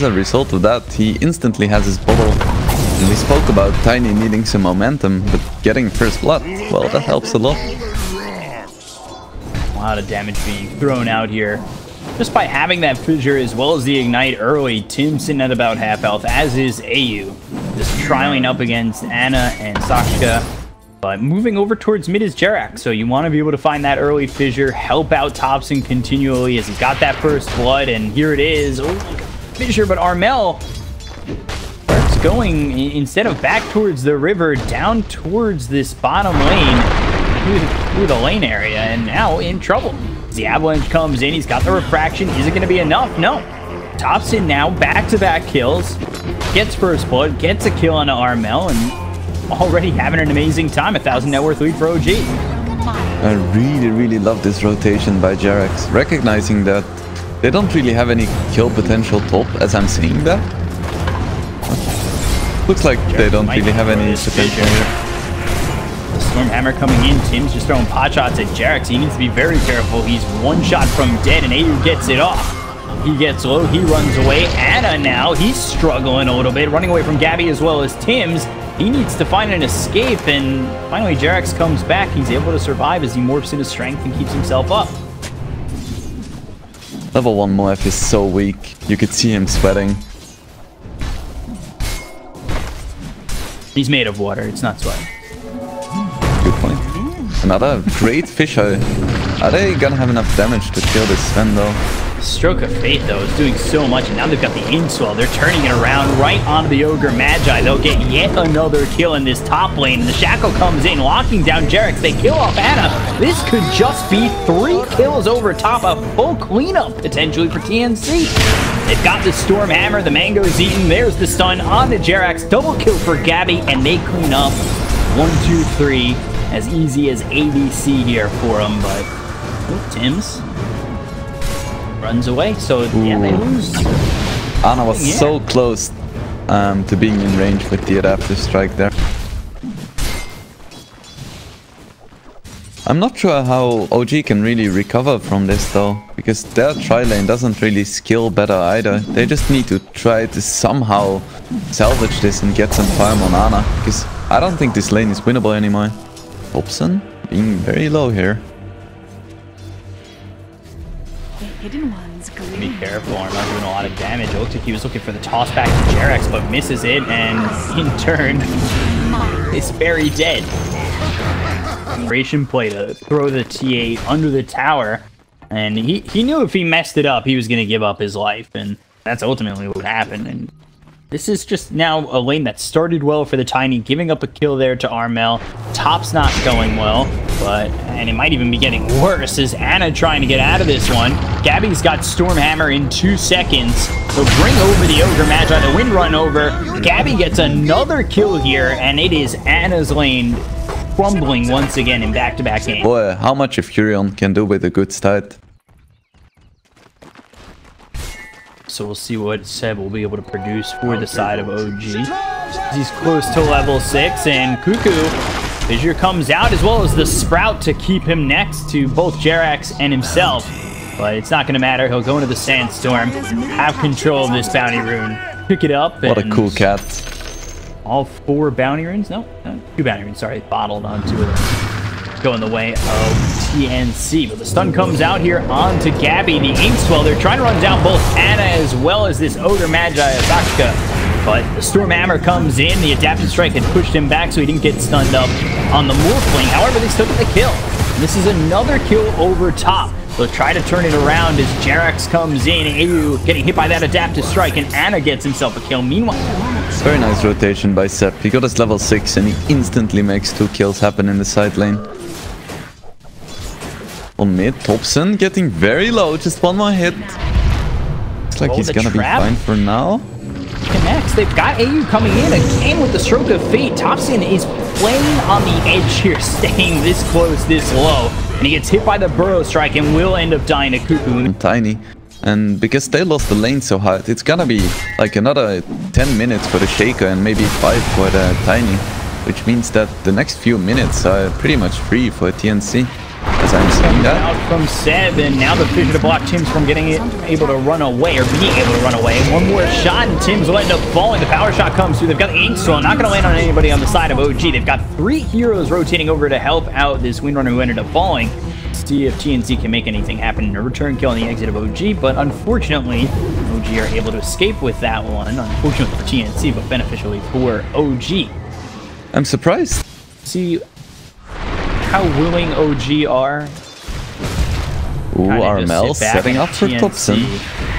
a result of that, he instantly has his bottle. And we spoke about Tiny needing some momentum, but getting first blood, well, that helps a lot. A lot of damage being thrown out here. Just by having that fissure as well as the ignite early, Tim's sitting at about half health, as is AU. Just trialing up against Anna and Sakshka. But moving over towards mid is Jarex, so you want to be able to find that early fissure, help out Thompson continually as he got that first blood, and here it is. Oh, fissure, but Armel starts going, instead of back towards the river, down towards this bottom lane, through the lane area, and now in trouble. The avalanche comes in, he's got the refraction. Is it going to be enough? No. Thompson now back-to-back kills, gets first blood, gets a kill on Armel, and already having an amazing time. 1,000 net worth lead for OG. I really love this rotation by Jarex, recognizing that they don't really have any kill potential top, as I'm saying that. Looks like they don't really have any potential here. The Stormhammer coming in. Tim's just throwing pot shots at Jarex. He needs to be very careful. He's one shot from dead, and AU gets it off. He gets low. He runs away. Anna now, he's struggling a little bit, running away from Gabby as well as Tim's. He needs to find an escape, and finally Jarex comes back. He's able to survive as he morphs into strength and keeps himself up. Level 1 Moef is so weak. You could see him sweating. He's made of water. It's not sweat. Good point. Another great fisheye. Are they gonna have enough damage to kill this Sven though? Stroke of Fate though is doing so much, and now they've got the Inswell. They're turning it around right onto the Ogre Magi. They'll get yet another kill in this top lane, and the Shackle comes in, locking down Jarex. They kill off Anna. This could just be 3 kills over top, a full cleanup potentially for TNC. They've got the Stormhammer, the Mango's eaten. There's the stun on the Jarex. Double kill for Gabby, and they clean up 1, 2, 3. As easy as ABC here for them, but Tim's runs away, so yeah, they lose. Anna was so close to being in range with the adaptive strike there. I'm not sure how OG can really recover from this though, because their tri-lane doesn't really skill better either. They just need to try to somehow salvage this and get some farm on Anna, because I don't think this lane is winnable anymore. Hobson being very low here. The hidden ones gleam. Be careful, I'm not doing a lot of damage. It looks like he was looking for the toss back to Jarex, but misses it, and in turn is very dead. Operation play to throw the T8 under the tower, and he knew if he messed it up, he was going to give up his life, and that's ultimately what happened. And this is just now a lane that started well for the Tiny, giving up a kill there to Armel. Top's not going well, and it might even be getting worse as Anna trying to get out of this one. Gabby's got Stormhammer in 2 seconds. They'll bring over the Ogre Magi, the wind run over. Gabby gets another kill here, and it is Anna's lane crumbling once again in back-to-back games. Boy, how much a Furion can do with a good start. So we'll see what Seb will be able to produce for the side of OG. He's close to level 6, and Cuckoo Fissure comes out, as well as the Sprout to keep him next to both Jarex and himself. But it's not going to matter. He'll go into the Sandstorm, have control of this bounty rune, pick it up. What a cool cat. All 4 bounty runes? No, 2 bounty runes, sorry. Bottled on 2 of them. Go in the way of TNC. But the stun comes out here onto Gabby. The Inkswell, they're trying to run down both Ana as well as this Ogre Magi Asaka. But the Stormhammer comes in. The Adaptive Strike had pushed him back so he didn't get stunned up on the Morphling. However, they still get the kill. And this is another kill over top. They'll try to turn it around as Jerax comes in. AU getting hit by that Adaptive Strike, and Ana gets himself a kill. Meanwhile, very nice rotation by Sepp. He got his level 6 and he instantly makes 2 kills happen in the side lane. On mid, Thompson getting very low, just 1 more hit. Looks like he's gonna be fine for now. Connects. They've got AU coming in again with the Stroke of Fate. Thompson is playing on the edge here, staying this close, this low. And he gets hit by the Burrow Strike and will end up dying to Cuckoo. Tiny. And because they lost the lane so hard, it's gonna be like another 10 minutes for the Shaker and maybe 5 for the Tiny. Which means that the next few minutes are pretty much free for TNC. As I'm seeing that. Out from Seb, and now the fissure to block Tim's from getting able to run away, or being able to run away. 1 more shot, and Tim's will end up falling. The power shot comes through. They've got the Inkswell, not going to land on anybody on the side of OG. They've got 3 heroes rotating over to help out this Windrunner who ended up falling. See if TNC can make anything happen in a return kill on the exit of OG, but unfortunately, OG are able to escape with that one. Unfortunately for TNC, but beneficially for OG. I'm surprised. See how willing OG are. Ooh, Armel setting up for Thompson.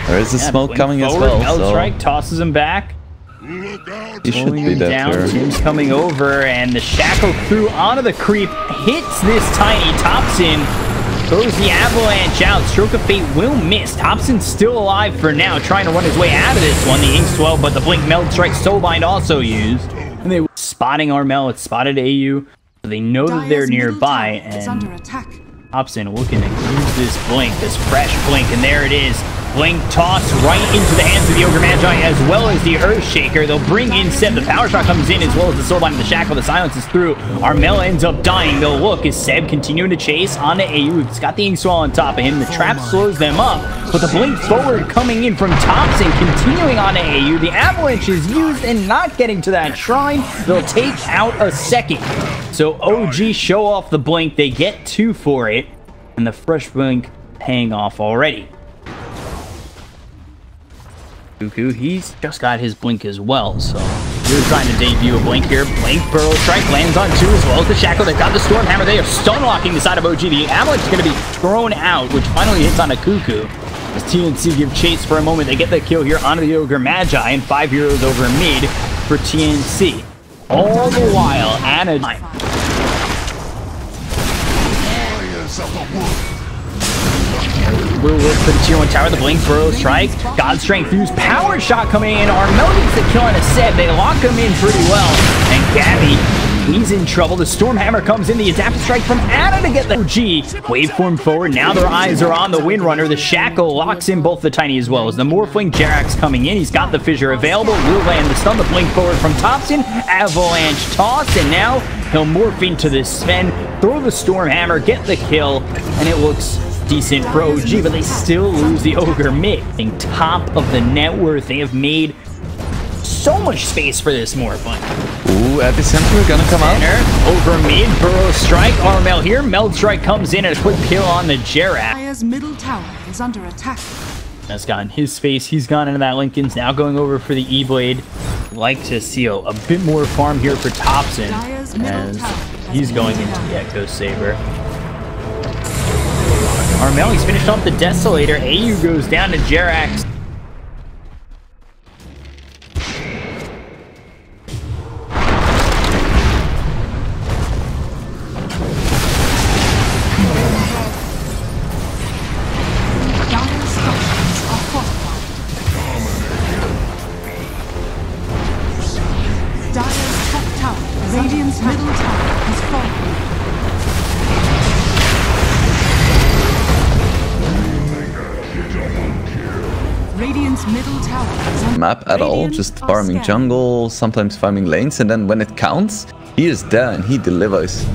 There is a smoke coming as well. So Strike tosses him back. He should be dead here. Tim's coming over, and the Shackle through onto the creep hits this Tiny. Thompson throws the Avalanche out. Stroke of Fate will miss. Thompson's still alive for now, trying to run his way out of this one. The Inkswell, but the Blink Meld Strike Soulbind also used. And they were spotting Armel. It spotted AU. So they know that they're nearby, and Thompson looking to use this Blink, this fresh Blink, and there it is. Blink toss right into the hands of the Ogre Magi as well as the Earthshaker. They'll bring in Seb. The power shot comes in as well as the Soulbind and the Shackle. The silence is through. Armel ends up dying. They'll look as Seb continuing to chase onto AU. He's got the Inkswell on top of him. The trap slows them up, but the Blink forward coming in from Thompson, continuing onto AU. The Avalanche is used and not getting to that shrine. They'll take out a second. So OG show off the Blink. They get 2 for it, and the fresh Blink paying off already. Cuckoo, he's just got his Blink as well, so you're trying to debut a Blink here. Blink, Burrow Strike lands on 2 as well as the Shackle. They've got the Stormhammer. They are stun locking the side of OG. The Avalanche is going to be thrown out, which finally hits on a Cuckoo. As TNC give chase for a moment, they get the kill here onto the Ogre Magi, and 5 heroes over mid for TNC. All the while, Ana will look for the tier 1 tower. The Blink, Burrow Strike, God Strength Fuse, Power Shot coming in. Armel gets the kill on a Seb. They lock him in pretty well. And Gabby, he's in trouble. The Stormhammer comes in. The Adaptive Strike from Ana to get the OG. Waveform forward. Now their eyes are on the Windrunner. The Shackle locks in both the Tiny as well as the Morphling. Jerax coming in. He's got the Fissure available. Will land the stun. The Blink forward from Thompson. Avalanche toss. And now he'll morph into this Sven. Throw the Stormhammer. Get the kill. And it looks decent for OG, but they still lose the Ogre mid. Top of the net worth. They have made so much space for this Morphling. Ooh, EPICENTER gonna come out. Over mid, Burrow Strike, Armel here. Meld Strike comes in and a quick kill on the Jerax. Dire's middle tower is under attack. That's gotten his space. He's gone into that Lincoln's. Now going over for the E-Blade. Like to see a bit more farm here for Thompson as he's going into the Echo Saber. Armel, he's finished off the Desolator. AU goes down to Jerax. Dire's top tower, Radiant's middle tower, has fallen. Radiant's middle tower is under Map at all, just farming jungle, sometimes farming lanes, and then when it counts, he is there and he delivers.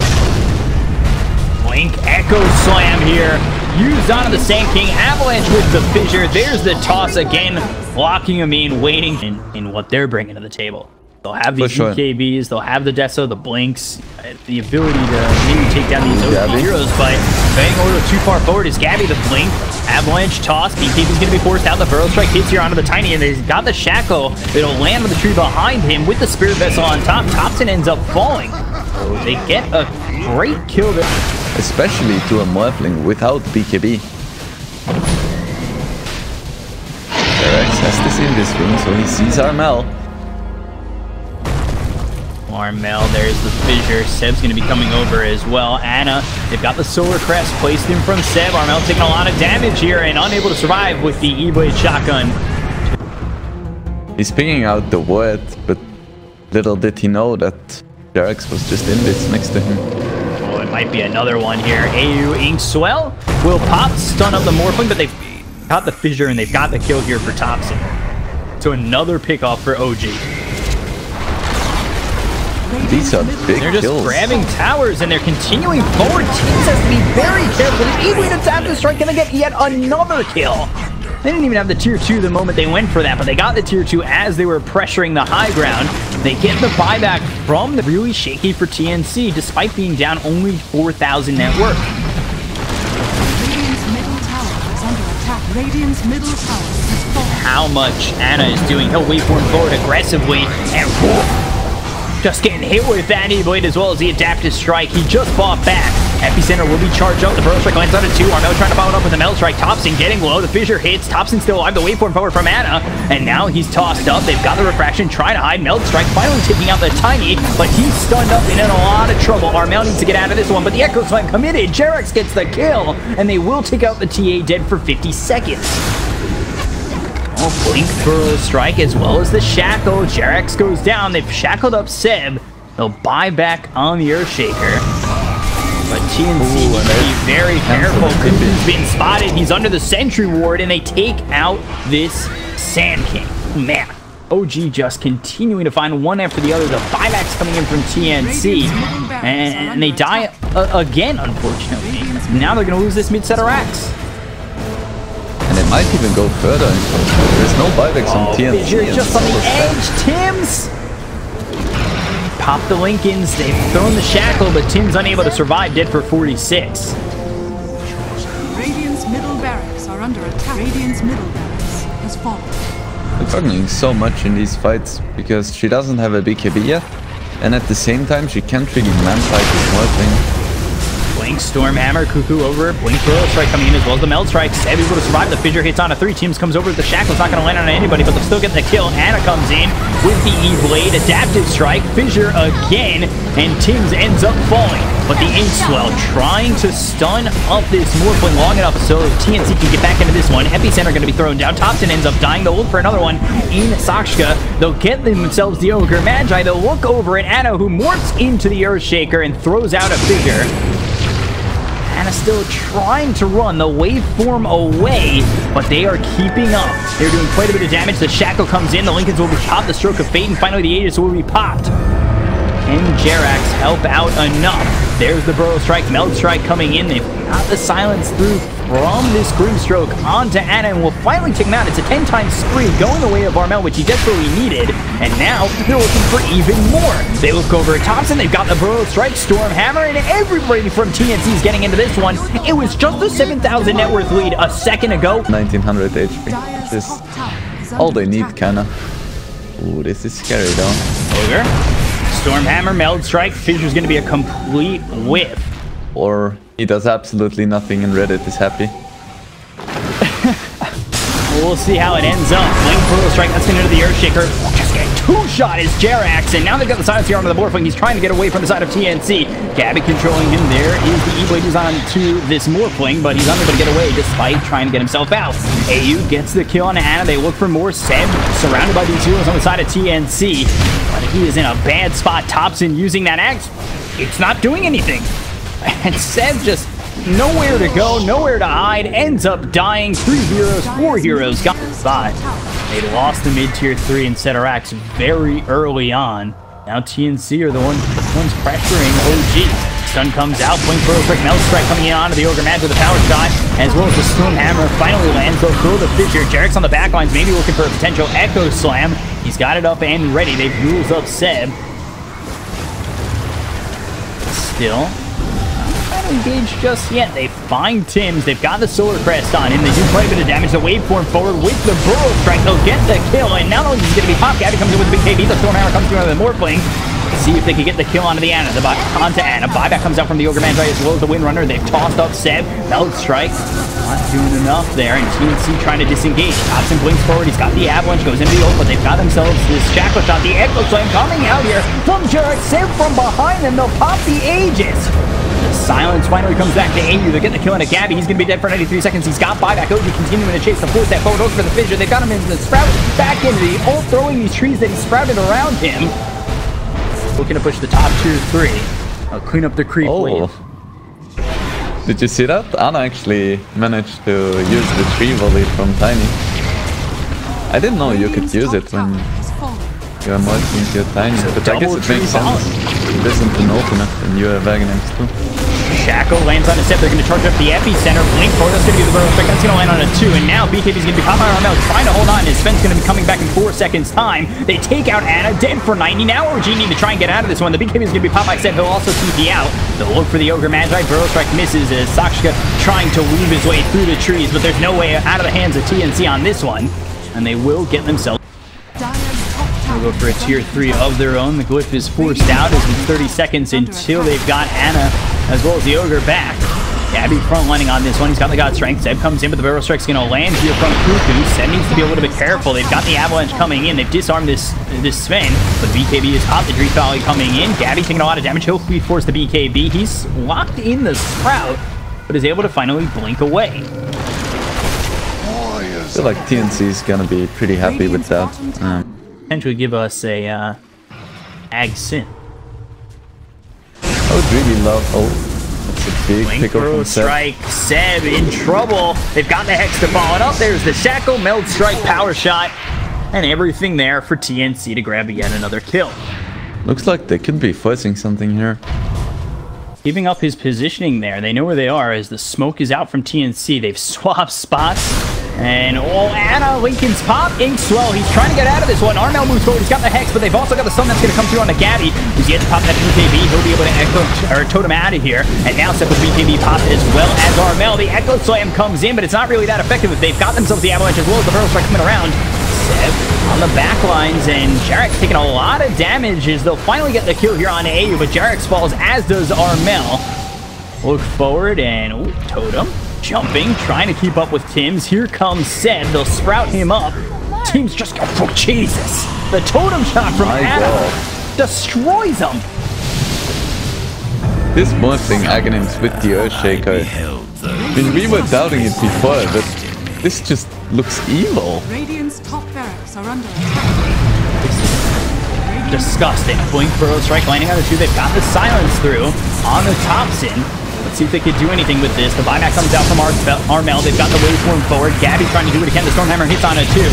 Blink Echo Slam here used onto the Sand King. Avalanche with the fissure. There's the toss again, locking him in, waiting in what they're bringing to the table. They'll have these EKBs, they'll have the Deso, the Blinks, the ability to maybe take down these OP heroes, but bang a little too far forward is Gabby the Blink. Avalanche toss, BKB's gonna be forced out. The Burrow Strike hits here onto the Tiny, and he's got the Shackle. It'll land on the tree behind him with the Spirit Vessel on top. Thompson ends up falling. So they get a great kill there. Especially to a Morphling without BKB. Rex has to see in this room, so he sees Armel. Armel, there's the fissure. Seb's going to be coming over as well. Anna, they've got the Solar Crest placed in from Seb. Armel taking a lot of damage here and unable to survive with the E-Blade shotgun. He's picking out the ward, but little did he know that Jarex was just in this next to him. Oh, it might be another one here. AU Inkswell will pop, stun up the Morphling, but they've got the fissure and they've got the kill here for Thompson. So another pick off for OG. These are big They're just kills. grabbing towers and they're continuing forward. Teams has to be very careful. Even to tap the strike, gonna get yet another kill. They didn't even have the tier 2 the moment they went for that, but they got the tier 2 as they were pressuring the high ground. They get the buyback from the really shaky for TNC, despite being down only 4,000 net worth. Radiant's middle tower is under attack. Radiant's middle tower is falling. How much Anna is doing. He'll waveform forward aggressively and whoop, just getting hit with that E-Blade as well as the Adaptive Strike. He just fought back. Epicenter will be charged up. The Burrow Strike lands on it too. Armel trying to follow it up with the Meld Strike. Thompson getting low. The fissure hits. Thompson still alive. The waveform forward from Anna. And now he's tossed up. They've got the Refraction trying to hide. Meld Strike finally taking out the Tiny, but he's stunned up and in a lot of trouble. Armel needs to get out of this one, but the Echo Slam committed. Jarex gets the kill, and they will take out the TA dead for 50 seconds. Oh, Blink Burrow Strike as well as the Shackle. Jarex goes down. They've shackled up Seb. They'll buy back on the Earthshaker. But TNC needs to be very careful. Kuku's been spotted. He's under the Sentry Ward, and they take out this Sand King. Man, OG just continuing to find one after the other. The buybacks coming in from TNC, and they die again, unfortunately. Now they're going to lose this mid-set of racks. And it might even go further. There's no buybacks on TNC. You're just on the edge, Tims. Pop the Lincolns. They've thrown the Shackle, but Tim's unable to survive, dead for 46. Radiant's middle barracks are under attack. Radiant's middle barracks has fallen. I'm struggling so much in these fights because she doesn't have a BKB yet, and at the same time she can't really man-fight this Morphling. Blink, Stormhammer, Kuku over. Blink, Burrow Strike coming in as well as the Meld Strike. Seb able to survive. The fissure hits on a 3. Teams comes over. The Shackle's not going to land on anybody, but they'll still get the kill. Anna comes in with the E-Blade. Adaptive Strike. Fissure again. And Tims ends up falling. But the Inkswell trying to stun up this Morphling long enough so TNC can get back into this one. Epicenter going to be thrown down. Thompson ends up dying. They'll look for another one in Sakshka. They'll get themselves the Ogre Magi. They'll look over at Anna, who morphs into the Earthshaker and throws out a fissure. Anna's still trying to run the waveform away, but they are keeping up. They're doing quite a bit of damage. The Shackle comes in. The Lincolns will be popped. The Stroke of Fate, and finally the Aegis will be popped. And Jarex help out enough. There's the Burrow Strike, Meld Strike coming in. They've got the silence through from this Grimstroke onto Anna, and will finally take him out. It's a 10-time spree going the way of Armel, which he desperately needed, and now they're looking for even more. They look over at Thompson. They've got the Burrow Strike, Stormhammer, and everybody from TNC is getting into this one. It was just a 7,000 net worth lead a second ago. 1900 HP. This is all they need, kinda. Ooh, this is scary though. Ogre. Stormhammer, Meld Strike. Fissure's going to be a complete whiff. Or he does absolutely nothing and Reddit is happy. We'll see how it ends up. Blink Burrow Strike, that's going into the Earthshaker. Just getting 2-shot is Jarex, and now they've got the silence here onto the Morphling. He's trying to get away from the side of TNC. Gabby controlling him. There is the E-Blade who's on to this Morphling, but he's unable to get away despite trying to get himself out. AU gets the kill on Anna. They look for more. Seb surrounded by these heroes on the side of TNC, but he is in a bad spot. Thompson using that axe. It's not doing anything. And Seb just nowhere to go, nowhere to hide, ends up dying. 3 heroes, 4 heroes got inside. They lost the mid-tier 3 and set racks very early on. Now TNC are the ones pressuring OG. Stun comes out, blink for a quick melt strike coming in onto the Ogre Mad with a power shot, as well as the Storm Hammer finally lands. They'll throw the fissure. Jarek's on the back lines, maybe looking for a potential Echo Slam. He's got it up and ready. They've rules up Seb. Still, not engaged just yet. They find Tim's. They've got the Solar Crest on him. They do quite a bit of damage. The waveform forward with the Burrow Strike. They'll get the kill, and not only is it going to be Pop, Gabby comes in with the big KB. The Storm Hammer comes through on the Morphling. See if they can get the kill onto the Ana. Onto Ana. Buyback comes out from the Ogre Magi as well as the Windrunner. They've tossed up Seb. Meld Strike. Not doing enough there. And TNC trying to disengage. Thompson blinks forward. He's got the Avalanche. Goes into the ult, but they've got themselves this Shackle Shot. The Echo Slam coming out here from Jarek. Seb from behind them. They'll pop the Aegis. The silence finally comes back to AU. They're getting the kill into Gabby. He's going to be dead for 93 seconds. He's got buyback. OG continuing to chase the force that forward. Goes for the fissure. They've got him in the sprout. Back into the ult, throwing these trees that he sprouted around him. Looking to push the top tier 3. I'll clean up the creep wave. Did you see that? Ana actually managed to use the tree volley from Tiny. I didn't know you could use it when you're merging into your Tiny, but I guess it makes sense. It isn't an ultimate and you have Wagonings too. Shackle lands on a set. They're going to charge up the epicenter. Blink for that's going to be the Burrow Strike. That's going to land on a 2. And now BKB's going to be popping around, trying to hold on. His Sven's going to be coming back in 4 seconds time. They take out Ana, dead for 90. Now OG need to try and get out of this one. The BKB is going to be popped by Seb. He'll also TP out. They'll look for the Ogre Magi. Burrow Strike misses as Sakshka trying to weave his way through the trees, but there's no way out of the hands of TNC on this one. And they will get themselves. They'll go for a tier 3 of their own. The Glyph is forced out as it's 30 seconds until they've got Ana as well as the Ogre back. Gabby frontlining on this one. He's got the God Strength. Seb comes in, but the Burrow Strike's going to land here from Cuckoo. Seb needs to be a little bit careful. They've got the Avalanche coming in. They've disarmed this Sven, but BKB is caught the Dream Valley coming in. Gabby taking a lot of damage. He'll be forced to BKB. He's locked in the Sprout, but is able to finally blink away. I feel like TNC is going to be pretty happy with that. Potentially give us a Ag Sin. I would really love... Oh, that's a big pickle from Seb. Strike. Seb in trouble. They've got the Hex to follow it up. There's the Shackle, Meld Strike, Power Shot, and everything there for TNC to grab yet another kill. Looks like they could be forcing something here. Giving up his positioning there. They know where they are as the smoke is out from TNC. They've swapped spots. And Ana, Lincoln's pop, Inkswell. He's trying to get out of this one. Armel moves forward. He's got the Hex, but they've also got the stun that's going to come through on the Gabby. He's yet to pop that BKB. He'll be able to echo or totem out of here. And now Seb with BKB pop as well as Armel. The Echo Slam comes in, but it's not really that effective. They've got themselves the Avalanche as well as the Burrow Strike coming around. Seb on the back lines, and Jarek's taking a lot of damage as they'll finally get the kill here on AU, but Jarek's falls, as does Armel. Look forward and totem. Jumping, trying to keep up with Tim's. Here comes Seb. They'll sprout him up. Tim's just go. Oh, Jesus. The totem shot from Ana destroys him. This morphing Aghanim's with the Earthshaker. I mean, we were doubting it before, but this just looks evil. Radiant's top barracks are under attack. Disgusting. Blink Burrow Strike landing on the 2. They've got the silence through on the Thompson. Let's see if they could do anything with this. The buyback comes out from Armel. They've got the waveform forward. Gabby trying to do it again. The Stormhammer hits on a 2.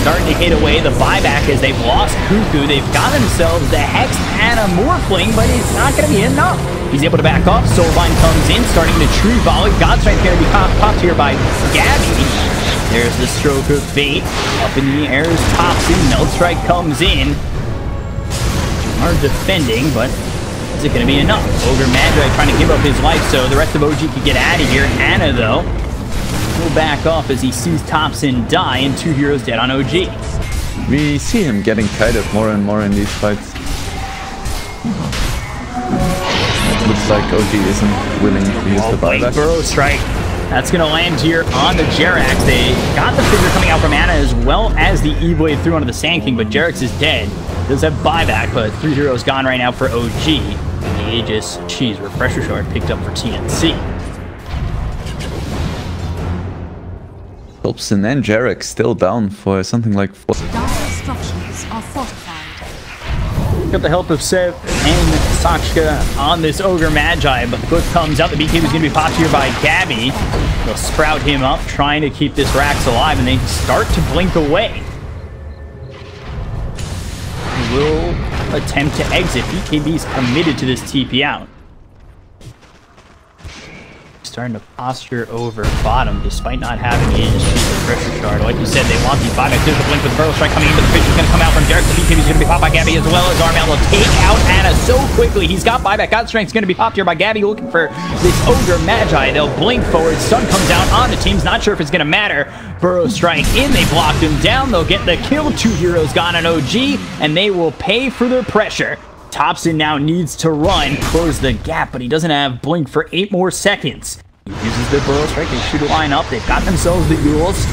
Starting to hit away the buyback as they've lost Cuckoo. They've got themselves the Hex and a Morphling, but it's not going to be enough. He's able to back off. Soulvine comes in, starting to tree volley. Godstrike's going to be popped here by Gabby. There's the Stroke of Fate. Up in the air is Topsy. Melt Strike comes in. Are defending, but is it going to be enough? Ogre Magi trying to give up his life so the rest of OG could get out of here. Ana, though, will back off as he sees Thompson die and 2 heroes dead on OG. We see him getting kited more and more in these fights. It looks like OG isn't willing to use the buyback. Burrow Strike. That's going to land here on the Jerax. They got the figure coming out from Ana as well as the E-Blade through onto the Sand King, but Jerax is dead. Does have buyback, but 3 heroes gone right now for OG. The Aegis, refresher shard picked up for TNC. Thompson and Jarek still down for something like 4. Dire structures are fortified. Got the help of Seb and Sakshka on this Ogre Magi, but the book comes out. The BKB is going to be popped here by Gabby. They'll sprout him up, trying to keep this Rax alive, and they start to blink away. Will attempt to exit. BKB's committed to this TP out. starting to posture over bottom despite not having it in the pressure shard. Like you said, they want the buyback. There's a blink with the Burrow Strike coming into the pitch. Is going to come out from Derek. The BKB is going to be popped by Gabby as well as Armel will take out Anna so quickly. He's got buyback. God Strength's going to be popped here by Gabby looking for this Ogre Magi. They'll blink forward. Stun comes out on the teams. Not sure if it's going to matter. Burrow Strike in. They blocked him down. They'll get the kill. 2 heroes gone on OG and they will pay for their pressure. Thompson now needs to run, close the gap, but he doesn't have blink for 8 more seconds. He uses the Burrow Strike. They shoot a line up. They've got themselves the Yules.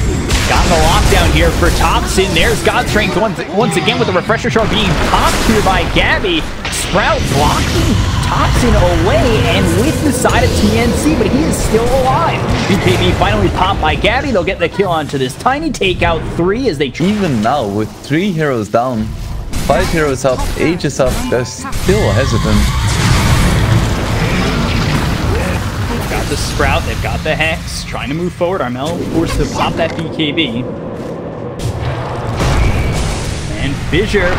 Got the lockdown here for Thompson. There's God Strength once again with the refresher shard being popped here by Gabby. Sprout blocking Thompson away and with the side of TNC, but he is still alive. BKB finally popped by Gabby. They'll get the kill onto this tiny takeout 3 as they... Even now, with 3 heroes down, 5 heroes up, Aegis up, they're still hesitant. They've got the Sprout, they've got the Hex, trying to move forward. Armel forced to pop that BKB. And Fissure,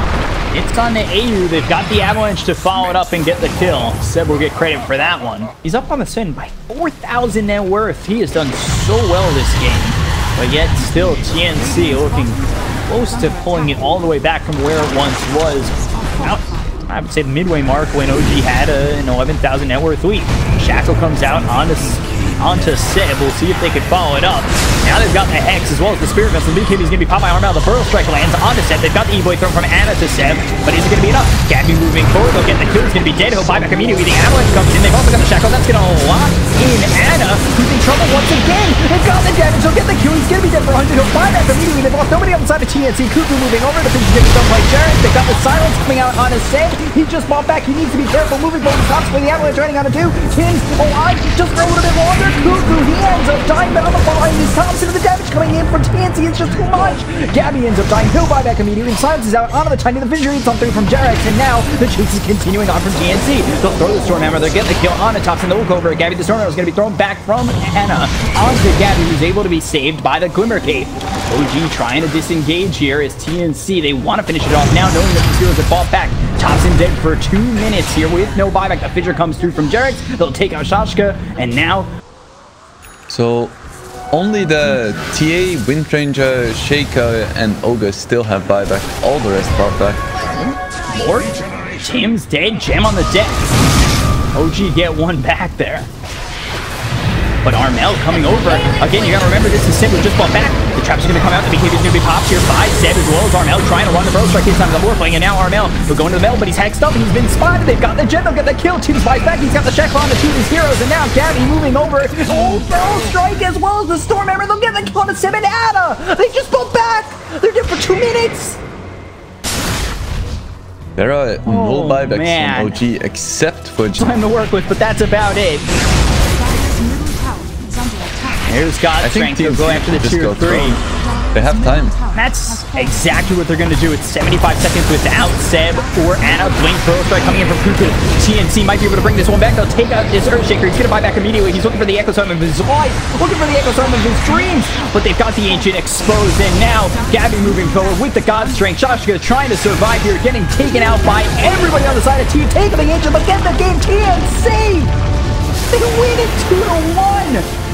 it's on the AU. They've got the Avalanche to follow it up and get the kill. Seb will get credit for that one. He's up on the Sin by 4,000 net worth. He has done so well this game. But yet still TNC looking close to pulling it all the way back from where it once was. Out, I would say the midway mark when OG had an 11,000 net worth lead. Shackle comes out onto Seb. We'll see if they could follow it up. Now they've got the Hex as well as the Spirit Vessel. BKB is going to be popped by Armel. The Burrow Strike lands onto Seb. They've got the E-Boy thrown from Anna to Seb, but is it going to be enough? Gabby moving forward. They'll get the kill. He's going to be dead. He'll buy back immediately. The Avalanche comes in. They've also got the Shackle. That's going to lock in Anna, who's in trouble once again. They've got the damage. He'll get the kill. He's going to be dead for 100. He'll buy back immediately. They've lost nobody on the side of TNC. Cuckoo moving over. The pitch is going to be done by Jarrett. They've got the Silence coming out on his Seb. He just bought back. He needs to be careful moving forward. Tops for the Avalanche running on a 2. Kins alive just for a little bit longer. Cuckoo, he ends up dying, but on the behind is Thompson with the damage coming in from TNC. It's just too much. Gabby ends up dying. He'll buy back immediately. Silence is out onto the Tiny. The Fissure eats something from Jarex, and now the chase is continuing on from TNC. They'll throw the Stormhammer. They'll get the kill on the Thompson. They'll look over at Gabby. The Stormhammer is going to be thrown back from Anna onto Gabby, who's able to be saved by the Glimmer Cape. OG trying to disengage here as TNC. They want to finish it off now, knowing that these heroes have fought back. Thompson dead for 2 minutes here with no buyback. The Fissure comes through from Jarex. They'll take out Shashka, and now... So, only the TA, Windranger, Shaker, and Ogre still have buyback. All the rest bought back. Lord? Tim's dead. Gem on the deck. OG get one back there. But Armel coming over. Again, you gotta remember this is Seb who just bought back. The trap's gonna come out. The BKB is gonna be popped here by Seb as well as Armel trying to run the Burrow Strike this time. The Warfling, and now Armel will go into the Mel, but he's hexed up and he's been spotted. They've got the Jet, they'll get the kill. Tim's buys back. He's got the Shackle on the 2 of his heroes, and now Gabby moving over. Oh, Burrow Strike as well as the Stormhammer. They'll get the kill on the Seb and Anna. They just bought back. They're dead for 2 minutes. There are no buybacks man. from OG except for... Time to work with, but that's about it. Here's God Strength to go after the tier 3. They have time. That's exactly what they're going to do. It's 75 seconds without Seb or Anna. Blink Burrow Strike coming in from Cuckoo. TNC might be able to bring this one back. They'll take out this Earthshaker. He's going to buy back immediately. He's looking for the Echo Storm of his life. Looking for the Echo Storm of his dreams. But they've got the Ancient exposed. And now Gabby moving forward with the God Strength. Shashka trying to survive here. Getting taken out by everybody on the side of Team. Taking the Ancient. But get the game. TNC! They win it 2-1.